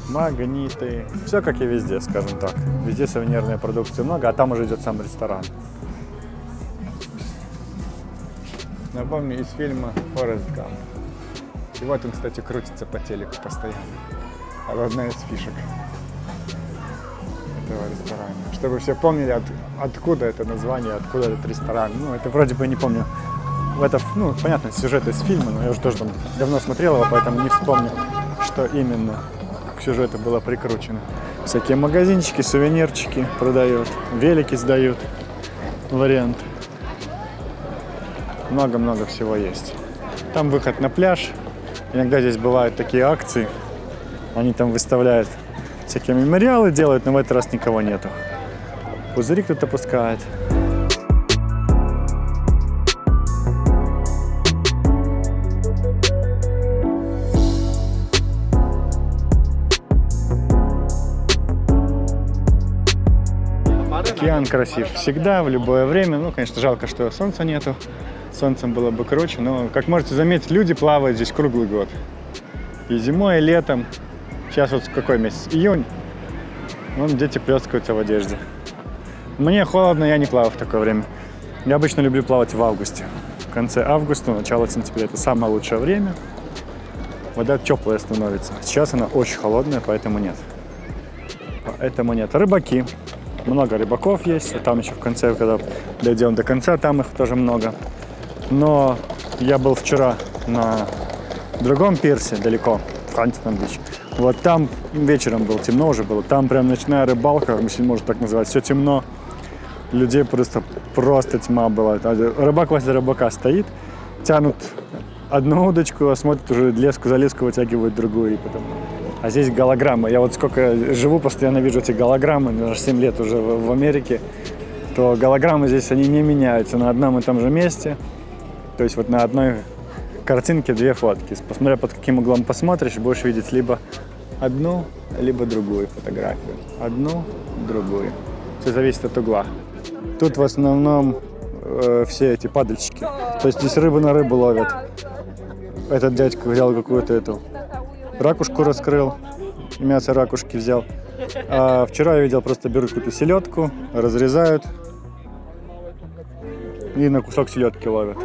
Магниты. Все как и везде, скажем так. Везде сувенирной продукции много, а там уже идет сам ресторан. Напомню, из фильма «Форест Гамп». И вот он, кстати, крутится по телеку постоянно. Это одна из фишек этого ресторана. Чтобы все помнили, откуда это название, откуда этот ресторан. Ну, это вроде бы не помню. Это, ну, понятно, сюжет из фильма, но я уже тоже давно смотрел его, поэтому не вспомню, что именно к сюжету было прикручено. Всякие магазинчики, сувенирчики продают, велики сдают, вариант. Много-много всего есть. Там выход на пляж. Иногда здесь бывают такие акции. Они там выставляют всякие мемориалы, делают, но в этот раз никого нету. Пузыри кто-то пускает. Океан красив всегда, в любое время. Ну, конечно, жалко, что солнца нету. Солнцем было бы круче, но, как можете заметить, люди плавают здесь круглый год. И зимой, и летом. Сейчас вот какой месяц? Июнь. Вон дети плескаются в одежде. Мне холодно, я не плаваю в такое время. Я обычно люблю плавать в августе. В конце августа, начало сентября. Это самое лучшее время. Вода теплая становится. Сейчас она очень холодная, поэтому нет. Поэтому нет. Рыбаки. Много рыбаков есть. Там еще в конце, когда дойдем до конца, там их тоже много. Но я был вчера на другом пирсе, далеко, в Хантингтон-Бич. Вот там вечером было темно уже было. Там прям ночная рыбалка, если можно так назвать. Все темно. Людей просто тьма была. Рыбак возле рыбака стоит, тянут одну удочку, а смотрят уже леску за леску, вытягивают другую. И потом... А здесь голограммы. Я вот сколько живу, постоянно вижу эти голограммы, даже 7 лет уже в Америке, то голограммы здесь, они не меняются на одном и том же месте. То есть вот на одной картинке две фотки. Посмотря под каким углом посмотришь, будешь видеть либо одну, либо другую фотографию. Одну, другую. Все зависит от угла. Тут в основном все эти падальщики. То есть здесь рыбу на рыбу ловят. Этот дядька взял какую-то эту ракушку, раскрыл, мясо ракушки взял. А вчера я видел, просто берут какую-то селедку, разрезают и на кусок селедки ловят.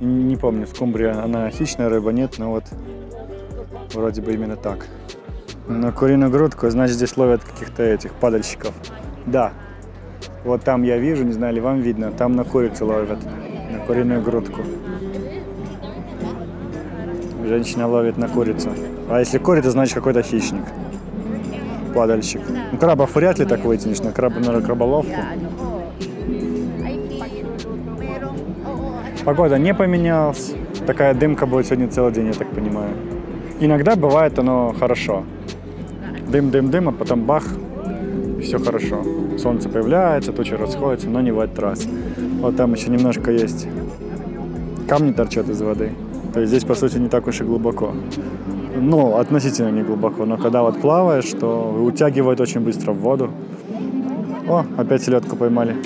Не помню, скумбрия, она хищная рыба, нет, но вот вроде бы именно так. На куриную грудку, значит, здесь ловят каких-то этих падальщиков. Да, вот там я вижу, не знаю, ли вам видно, там на курицу ловят, на куриную грудку. Женщина ловит на курицу. А если курица, значит, какой-то хищник. Падальщик. Ну, крабов вряд ли так вытянешь, на краболовку. Погода не поменялась. Такая дымка будет сегодня целый день, я так понимаю. Иногда бывает оно хорошо. Дым, а потом бах, и все хорошо. Солнце появляется, тучи расходятся, но не в этот раз. Вот там еще немножко есть. Камни торчат из воды. То есть здесь, по сути, не так уж и глубоко. Ну, относительно не глубоко. Но когда вот плаваешь, то утягивает очень быстро в воду. О, опять селедку поймали.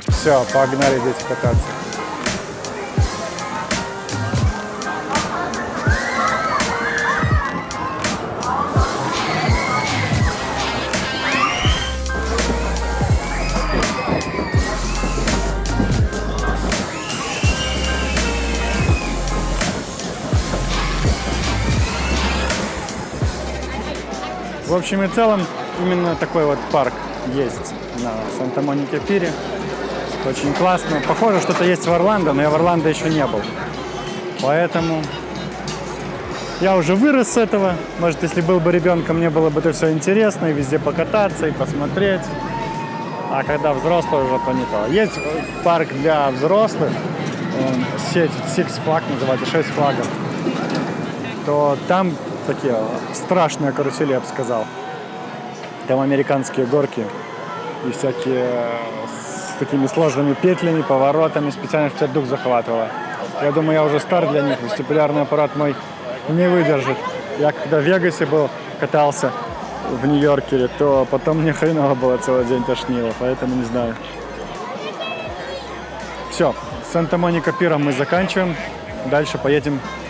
Все, погнали здесь кататься. В общем и целом, именно такой вот парк есть на Санта-Монике-Пире. Очень классно. Похоже, что-то есть в Орландо, но я в Орландо еще не был. Поэтому я уже вырос с этого. Может, если был бы ребенком, мне было бы это все интересно, и везде покататься, и посмотреть. А когда взрослый уже, то не то. Есть парк для взрослых, сеть Six Flags называется, 6 флагов. То там такие страшные карусели, я бы сказал. Там американские горки и всякие с такими сложными петлями, поворотами, специально, чтобы дух захватывало. Я думаю, я уже стар для них, вестибулярный аппарат мой не выдержит. Я когда в Вегасе был, катался в Нью-Йорке, то потом мне хреново было, целый день тошнило, поэтому не знаю. Все, Санта-Моника-Пиром мы заканчиваем. Дальше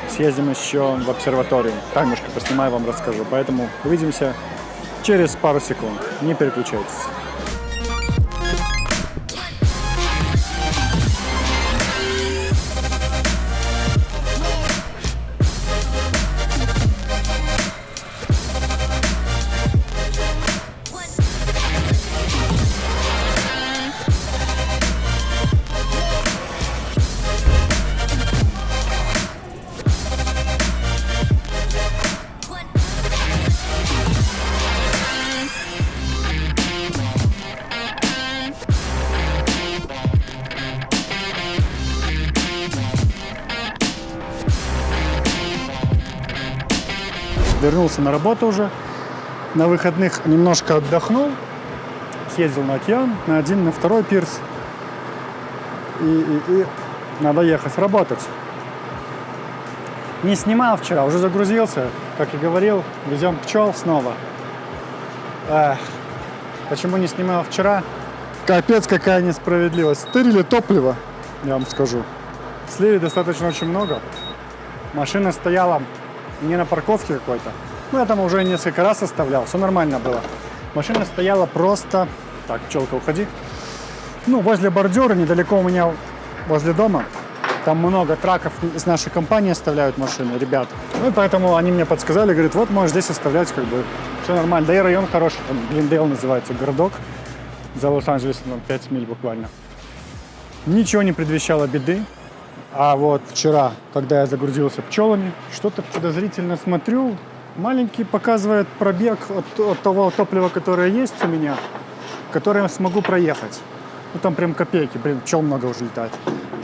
съездим еще в обсерваторию. Там немножко поснимаю, вам расскажу. Поэтому увидимся через пару секунд. Не переключайтесь. Вернулся на работу уже. На выходных немножко отдохнул. Съездил на океан, на один, на второй пирс. И надо ехать работать. Не снимал вчера, уже загрузился. Как и говорил, везем пчел снова. Почему не снимал вчера? Капец, какая несправедливость. Стырили топливо, я вам скажу. Слили достаточно очень много. Машина стояла не на парковке какой-то. Ну, я там уже несколько раз оставлял, все нормально было. Машина стояла просто... Так, пчелка, уходи. Ну, возле бордюра, недалеко у меня, возле дома. Там много траков из нашей компании оставляют машины, ребят. Ну, и поэтому они мне подсказали, говорят, вот, можешь здесь оставлять, как бы, все нормально. Да и район хороший, там Глендейл называется, городок. За Лос-Анджелесом, 5 миль буквально. Ничего не предвещало беды. А вот вчера, когда я загрузился пчелами, что-то подозрительно смотрю, маленький показывает пробег от того топлива, которое есть у меня. которые я смогу проехать. Ну там прям копейки, блин, пчел много уже летает.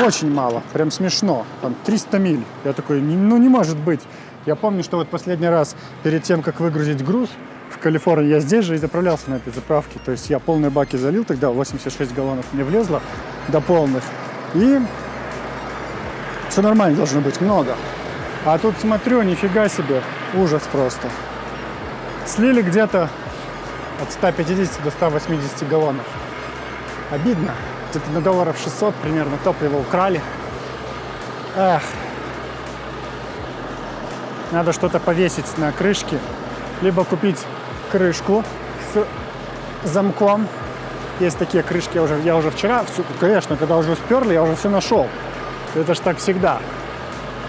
Очень мало, прям смешно. Там 300 миль. Я такой, ну не может быть. Я помню, что вот последний раз перед тем, как выгрузить груз в Калифорнии, я здесь же и заправлялся на этой заправке. То есть я полные баки залил, тогда 86 галлонов мне влезло до полных. И все нормально должно быть, много. А тут смотрю, нифига себе, ужас просто. Слили где-то от 150 до 180 галлонов. Обидно. Где-то на долларов 600 примерно топлива украли. Эх. Надо что-то повесить на крышке. Либо купить крышку с замком. Есть такие крышки, я уже вчера, конечно, когда уже сперли, я уже все нашел. Это ж так всегда.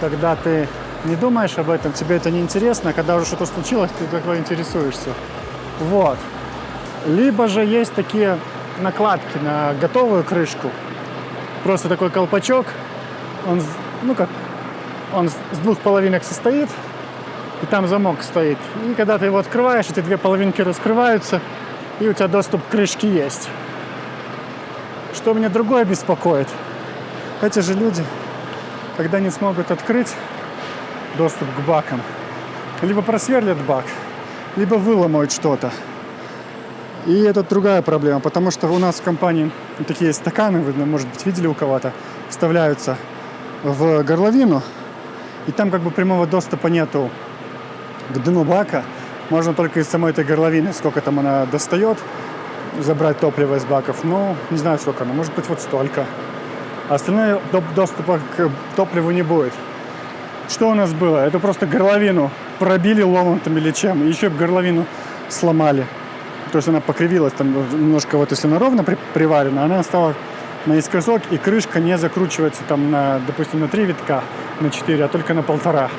Когда ты не думаешь об этом, тебе это не интересно, а когда уже что-то случилось, ты такой интересуешься. Вот. Либо же есть такие накладки на готовую крышку. Просто такой колпачок. Он, он с двух половинок состоит, и там замок стоит. И когда ты его открываешь, эти две половинки раскрываются, и у тебя доступ к крышке есть. Что меня другое беспокоит? Эти же люди, когда не смогут открыть доступ к бакам, либо просверлят бак, либо выломают что-то. И это другая проблема, потому что у нас в компании такие стаканы, вы, может быть, видели у кого-то, вставляются в горловину, и там как бы прямого доступа нету к дну бака. Можно только из самой этой горловины, сколько там она достает, забрать топливо из баков. Ну, не знаю, сколько она, может быть, вот столько. А остальное доступа к топливу не будет. Что у нас было? Это просто горловину пробили ломом или чем, и еще горловину сломали. То есть она покривилась, там немножко, вот если она ровно приварена, она стала наискосок, и крышка не закручивается там на, допустим, на 3 витка, на 4, а только на 1,5.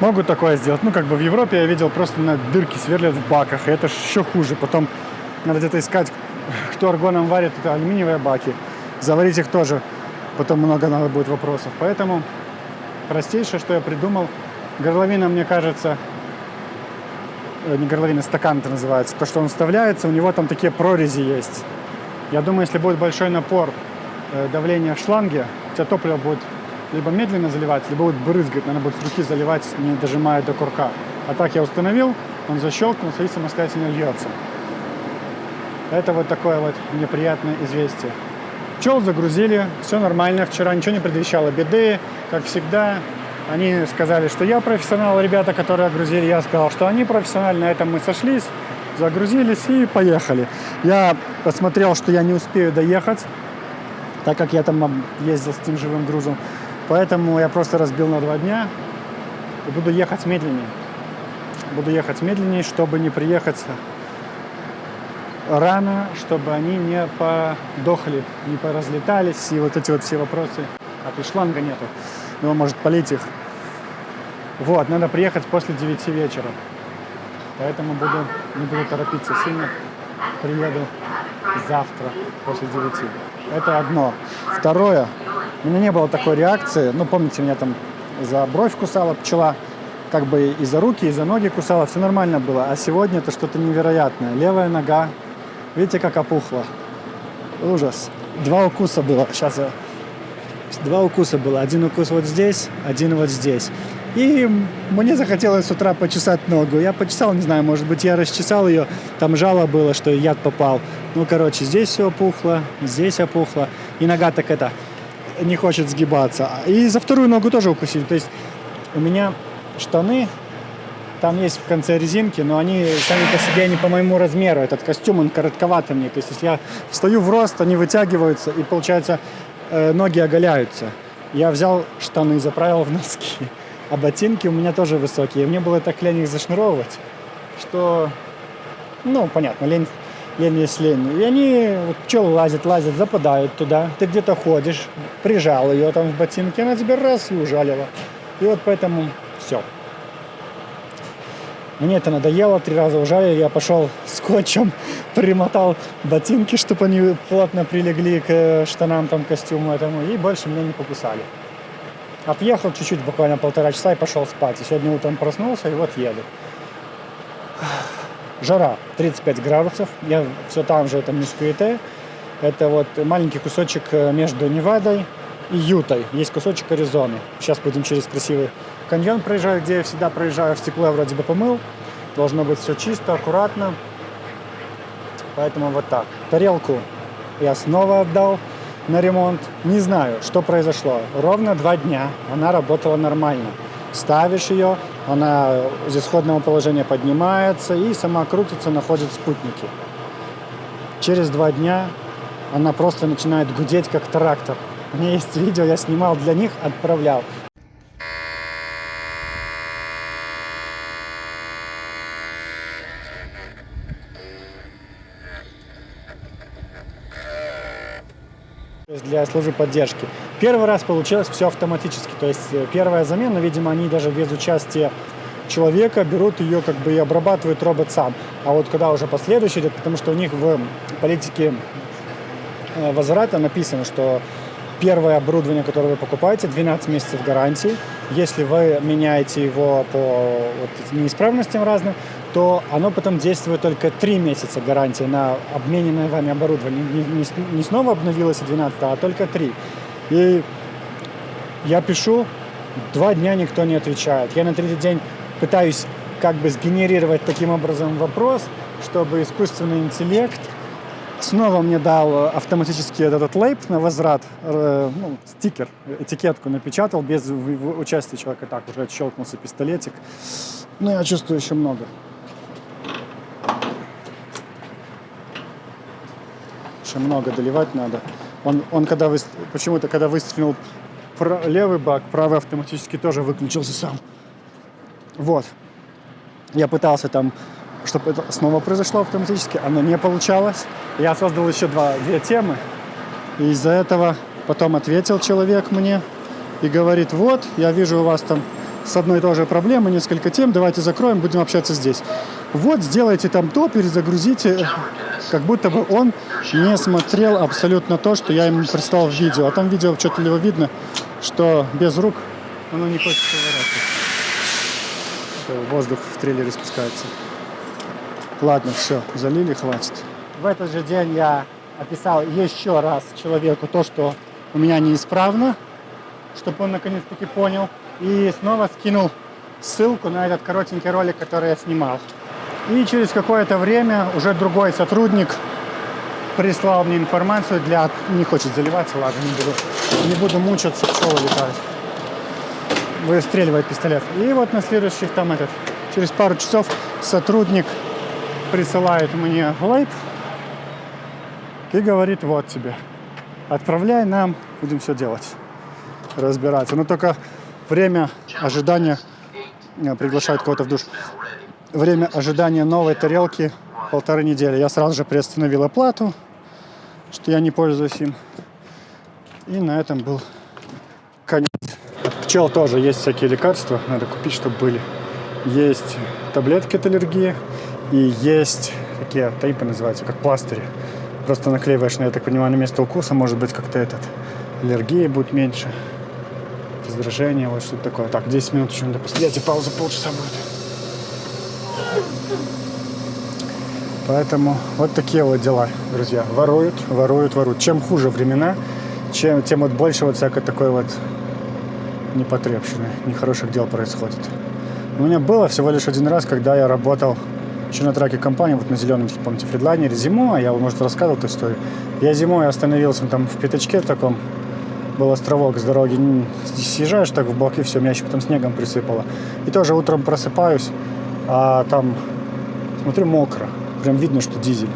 Могут такое сделать. Ну, как бы в Европе я видел, просто на дырки сверлят в баках, и это еще хуже. Потом надо где-то искать, кто аргоном варит, это алюминиевые баки. Заварить их тоже потом много надо будет вопросов. Поэтому простейшее, что я придумал, горловина, мне кажется, не горловина, стакан это называется, то, что он вставляется, у него там такие прорези есть. Я думаю, если будет большой напор давления в шланге, у тебя топливо будет либо медленно заливаться, либо будет брызгать, надо будет с руки заливать, не дожимая до курка. А так я установил, он защелкнулся и самостоятельно льется. Это вот такое вот неприятное известие. Пчел загрузили, все нормально, вчера ничего не предвещало беды, как всегда. Они сказали, что я профессионал, ребята, которые грузили, я сказал, что они профессионалы, на этом мы сошлись, загрузились и поехали. Я посмотрел, что я не успею доехать, так как я там ездил с тем живым грузом, поэтому я просто разбил на 2 дня и буду ехать медленнее. Буду ехать медленнее, чтобы не приехать рано, чтобы они не подохли, не поразлетались, и вот эти вот все вопросы. А тут шланга нету, его может полить их. Вот, надо приехать после 9 вечера. Поэтому не буду торопиться сильно. Приеду завтра после 9. Это одно. Второе, у меня не было такой реакции. Ну, помните, меня там за бровь кусала пчела, как бы и за руки, и за ноги кусала. Все нормально было. А сегодня это что-то невероятное. Левая нога, видите, как опухла. Ужас. 2 укуса было. Сейчас 2 укуса было. 1 укус вот здесь, 1 вот здесь. И мне захотелось с утра почесать ногу. Я почесал, не знаю, может быть, я расчесал ее. Там жало было, что яд попал. Ну, короче, здесь все опухло, здесь опухло. И нога так это не хочет сгибаться. И за вторую ногу тоже укусили. То есть у меня штаны, там есть в конце резинки, но они сами по себе не по моему размеру. Этот костюм, он коротковатый мне. То есть если я встаю в рост, они вытягиваются, и, получается, ноги оголяются. Я взял штаны, заправил в носки. А ботинки у меня тоже высокие. Мне было так лень их зашнуровывать, что, ну, понятно, лень есть лень. И они, вот пчелы лазят, западают туда. Ты где-то ходишь, прижал ее там в ботинке, она тебе раз и ужалила. И вот поэтому все. Мне это надоело, 3 раза ужалили, я пошел скотчем, примотал ботинки, чтобы они плотно прилегли к штанам, там, костюму этому, и больше меня не покусали. Отъехал чуть-чуть, буквально 1,5 часа и пошел спать. И сегодня утром проснулся, и вот еду. жара 35 градусов, я все там же, это Мускуэте, это вот маленький кусочек между Невадой и Ютой, есть кусочек Аризоны. Сейчас будем через красивый каньон проезжать, где я всегда проезжаю, стекло я вроде бы помыл, должно быть все чисто, аккуратно, поэтому вот так. Тарелку я снова отдал на ремонт, не знаю, что произошло, ровно 2 дня она работала нормально. Ставишь ее, она из исходного положения поднимается и сама крутится, находит спутники. Через 2 дня она просто начинает гудеть, как трактор. У меня есть видео, я снимал для них, отправлял. Для службы поддержки. Первый раз получилось все автоматически. То есть первая замена, видимо, они даже без участия человека берут ее как бы и обрабатывает робот сам. А вот когда уже последующий идет, потому что у них в политике возврата написано, что первое оборудование, которое вы покупаете, 12 месяцев гарантии. Если вы меняете его по вот неисправностям разным, то оно потом действует только 3 месяца гарантии на обмененное вами оборудование. Не снова обновилось 12, а только 3. И я пишу, 2 дня никто не отвечает. Я на 3-й день пытаюсь как бы сгенерировать таким образом вопрос, чтобы искусственный интеллект снова мне дал автоматически этот лейб на возврат, стикер, этикетку напечатал без участия человека. Так, уже отщелкнулся пистолетик. Но я чувствую еще много. Еще много доливать надо. Он когда почему-то, когда выстрелил левый бак, правый автоматически тоже выключился сам. Вот. Я пытался там, чтобы это снова произошло автоматически, оно не получалось. Я создал еще 2 темы. И из-за этого потом ответил человек мне и говорит, вот, я вижу у вас там с одной и той же проблемой несколько тем, давайте закроем, будем общаться здесь. Вот, сделайте там то, перезагрузите. Как будто бы он не смотрел абсолютно то, что я ему прислал в видео. А там в видео отчетливо видно, что без рук оно не хочет поворачивать. Воздух в трейлере спускается. Ладно, все, залили, хватит. В этот же день я описал еще раз человеку то, что у меня неисправно, чтобы он наконец-таки понял. И снова скинул ссылку на этот коротенький ролик, который я снимал. И через какое-то время уже другой сотрудник прислал мне информацию для... Не хочет заливаться, ладно, не буду мучаться, пчелы летают. Выстреливает пистолет. И вот на следующих там через пару часов сотрудник присылает мне лейб и говорит, вот тебе, отправляй нам, будем все делать, разбираться. Но только время ожидания, приглашают кого-то в душ, время ожидания новой тарелки 1,5 недели. Я сразу же приостановил оплату, что я не пользуюсь им. И на этом был конец. От пчел тоже есть всякие лекарства, надо купить, чтобы были. Есть таблетки от аллергии и есть такие тейпы называются, как пластыри. Просто наклеиваешь, я так понимаю, на место укуса, может быть, как-то аллергии будет меньше, раздражение, вот что-то такое. Так, 10 минут еще надо посидеть, и пауза полчаса будет. Поэтому вот такие вот дела, друзья. Воруют. Чем хуже времена, тем вот больше вот всякой такой вот непотребщины, нехороших дел происходит. У меня было всего лишь 1 раз, когда я работал еще на траке компании, вот на зеленом, помните, фридлайнере, зимой, я, может, рассказывал эту историю. Я зимой остановился там в пятачке таком, был островок с дороги, съезжаешь так в бок, и все, меня еще потом снегом присыпало. И тоже утром просыпаюсь, а там, смотрю, мокро, прям видно, что дизель.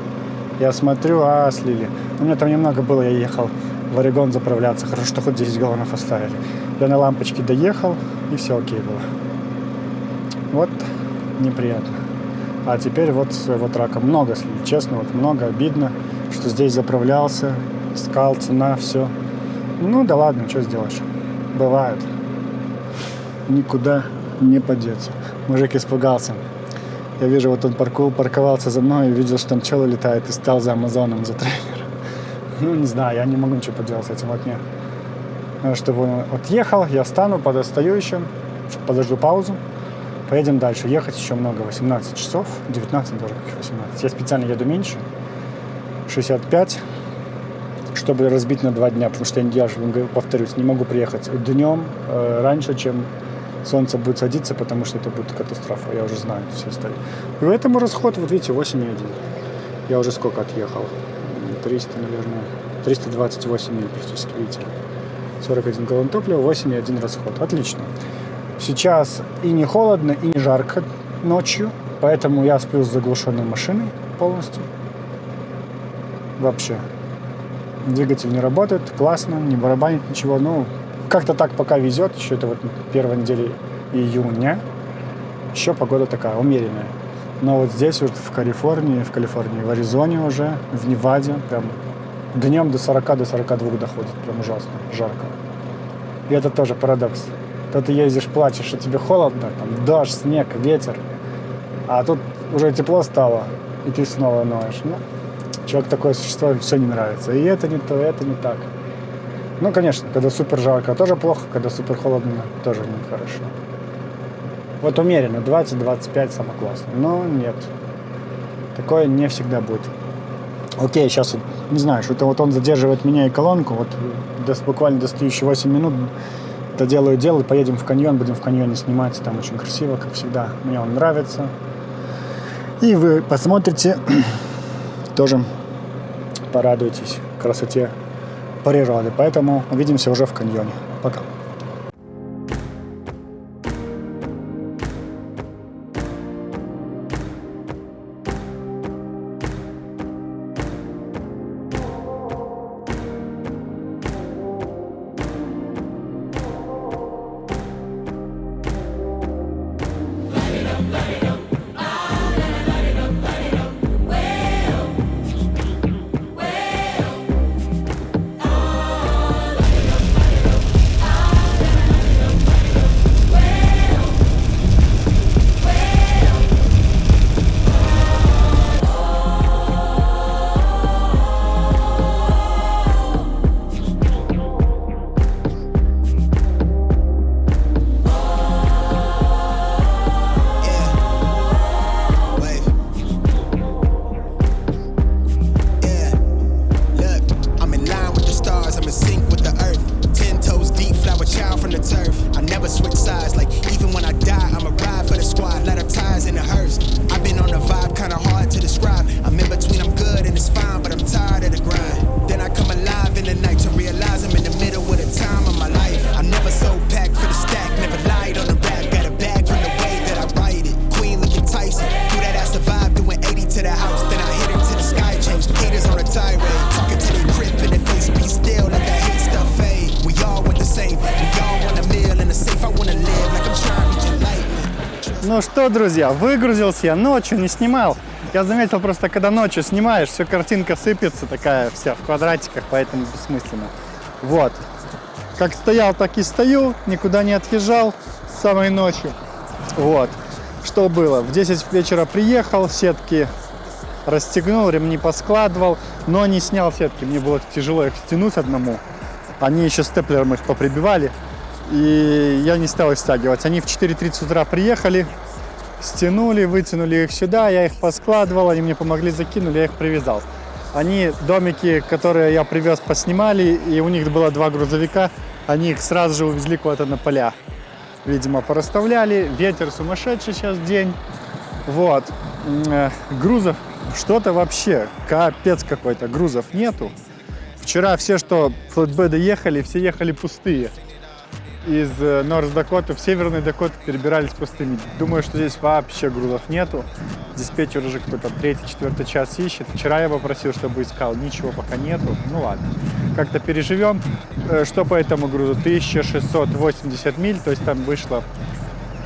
Я смотрю, слили. У меня там немного было, я ехал в Орегон заправляться, хорошо, что хоть 10 галлонов оставили. Я на лампочке доехал, и все окей было. Вот неприятно. А теперь вот своего трака много слили, честно, вот много, обидно, что здесь заправлялся, искал, цена, все. Ну да ладно, что сделаешь, бывает. Никуда не подеться. Мужик испугался. Я вижу, вот он парковался за мной и видел, что там пчелы летают, и стал за Амазоном, за трейлером. Ну не знаю, я не могу ничего поделать с этим, вот нет. Надо, чтобы он отъехал, я встану, подостаю еще, подожду паузу. Поедем дальше. Ехать еще много, 18 часов, 19 даже, как 18. Я специально еду меньше, 65, чтобы разбить на 2 дня, потому что я же повторюсь, не могу приехать днем раньше, чем солнце будет садиться, потому что это будет катастрофа, я уже знаю все истории. Поэтому расход, вот видите, 8,1. Я уже сколько отъехал? 300, наверное, 328 миль практически, видите. 41 галлон топлива, 8,1 расход. Отлично. Сейчас и не холодно, и не жарко ночью, поэтому я сплю с заглушенной машиной полностью. Вообще. Двигатель не работает, классно, не барабанит ничего. Ну, как-то так пока везет. Еще это вот первая неделя июня. Еще погода такая умеренная. Но вот здесь вот в Калифорнии, в Аризоне уже, в Неваде, прям днем до 40, до 42 доходит. Прям ужасно, жарко. И это тоже парадокс. То ты ездишь, плачешь, что тебе холодно, там дождь, снег, ветер. А тут уже тепло стало, и ты снова ноешь. Ну, человек такое существо, все не нравится. И это не то, это не так. Ну, конечно, когда супер жарко, тоже плохо, когда супер холодно, тоже нехорошо. Вот умеренно, 20-25 самое классное. Но нет, такое не всегда будет. Окей, сейчас, не знаю, что-то вот он задерживает меня и колонку. Вот буквально достаю еще 8 минут, доделаю дело, поедем в каньон, будем в каньоне снимать. Там очень красиво, как всегда. Мне он нравится. И вы посмотрите, тоже порадуйтесь красоте природы. Поэтому увидимся уже в каньоне. Пока. Ну что, друзья, выгрузился я, ночью не снимал. Я заметил просто, когда ночью снимаешь, все картинка сыпется, такая вся в квадратиках, поэтому бессмысленно. Вот. Как стоял, так и стою, никуда не отъезжал с самой ночью. Вот. Что было? В 10 вечера приехал, сетки расстегнул, ремни поскладывал, но не снял сетки. Мне было тяжело их стянуть одному. Они еще степлером их поприбивали. И я не стал их стягивать. Они в 4:30 утра приехали, стянули, вытянули их сюда, я их поскладывал, они мне помогли, закинули, я их привязал. Они, домики, которые я привез, поснимали, и у них было 2 грузовика, они их сразу же увезли куда-то на поля. Видимо, порасставляли, ветер сумасшедший сейчас день. Вот. Грузов что-то вообще, капец какой-то, грузов нету. Вчера все, что флетбеды ехали, все ехали пустые. Из Норс-Дакоты в Северный Дакоту перебирались пустыми. Думаю, что здесь вообще грузов нету. Диспетчер уже какой-то 3-4 час ищет. Вчера я попросил, чтобы искал. Ничего пока нету. Ну ладно. Как-то переживем. Что по этому грузу? 1680 миль. То есть там вышло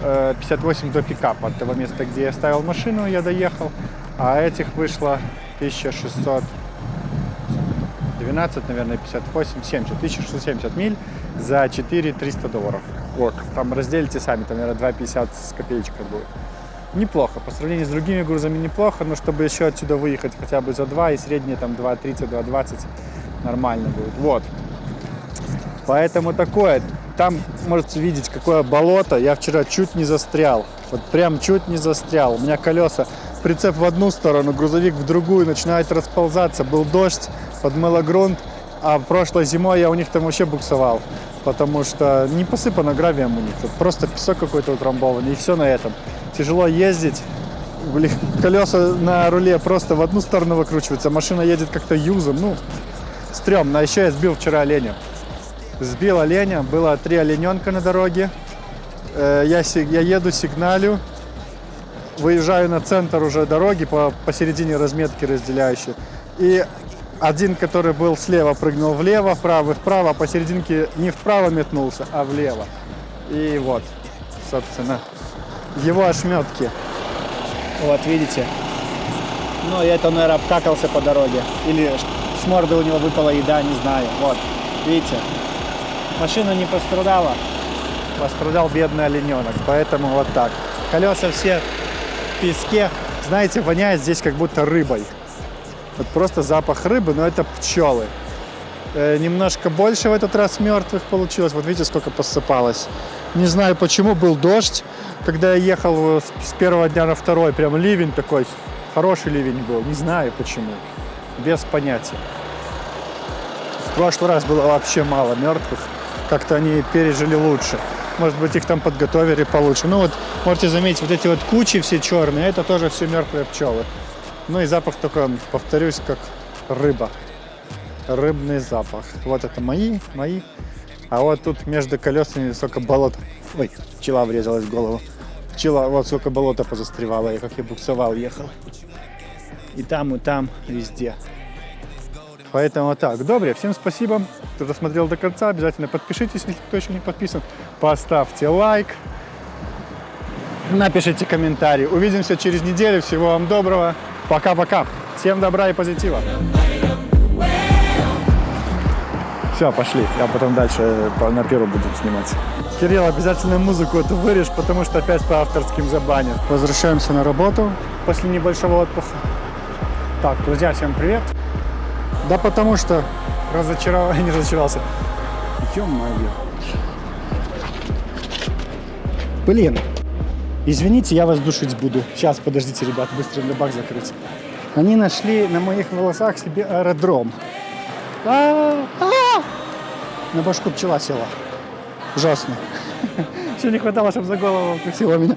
58 до пикапа. От того места, где я ставил машину, я доехал. А этих вышло 1612, наверное, 58, 70. 1670 миль за $4,300. Вот, там разделите сами, там, наверное, 2,50 с копеечкой будет. Неплохо, по сравнению с другими грузами неплохо, но чтобы еще отсюда выехать хотя бы за 2, и среднее там 2,30, 2,20 нормально будет. Вот, поэтому такое. Там можете видеть, какое болото. Я вчера чуть не застрял. Вот прям чуть не застрял. У меня колеса, прицеп в одну сторону, грузовик в другую, начинает расползаться. Был дождь, подмыло грунт, а прошлой зимой я у них там вообще буксовал, потому что не посыпано гравием у них, тут просто песок какой-то утрамбованный, и все на этом. Тяжело ездить, колеса на руле просто в одну сторону выкручиваются, машина едет как-то юзом, ну, стрёмно. А еще я сбил вчера оленя. Сбил оленя, было 3 олененка на дороге. Я еду, сигналю, выезжаю на центр уже дороги, посередине разметки разделяющей. И один, который был слева, прыгнул влево, вправо, а посерединке не вправо метнулся, а влево. И вот, собственно, его ошметки. Вот, видите? Ну, и это, наверное, обкакался по дороге. Или с морды у него выпала еда, не знаю. Вот, видите? Машина не пострадала. Пострадал бедный олененок, поэтому вот так. Колеса все в песке. Знаете, воняет здесь как будто рыбой. Вот просто запах рыбы, но это пчелы. Немножко больше в этот раз мертвых получилось. Вот видите, сколько посыпалось. Не знаю, почему был дождь. Когда я ехал с первого дня на второй, прям ливень такой, хороший ливень был. Не знаю почему. Без понятия. В прошлый раз было вообще мало мертвых. Как-то они пережили лучше. Может быть, их там подготовили получше. Ну вот, можете заметить, вот эти вот кучи все черные, это тоже все мертвые пчелы. Ну и запах только, повторюсь, как рыба. Рыбный запах. Вот это мои. А вот тут между колесами сколько болота. Ой, пчела врезалась в голову. Пчела, вот сколько болота позастревало, и как я буксовал, ехал. И там, везде. Поэтому вот так. Добре, всем спасибо, кто досмотрел до конца. Обязательно подпишитесь, если кто еще не подписан. Поставьте лайк. Напишите комментарий. Увидимся через неделю. Всего вам доброго. Пока-пока. Всем добра и позитива. Все, пошли. Я потом дальше на первую буду снимать. Кирилл, обязательно музыку эту вырежь, потому что опять по авторским забанят. Возвращаемся на работу после небольшого отпуска. Так, друзья, всем привет. Да потому что не разочаровался. Ё-моё. Блин. Извините, я вас душить буду. Сейчас, подождите, ребят, быстро для бак закрыть. Они нашли на моих волосах себе аэродром. На башку пчела села. Ужасно. Все не хватало, чтобы за голову укусила меня.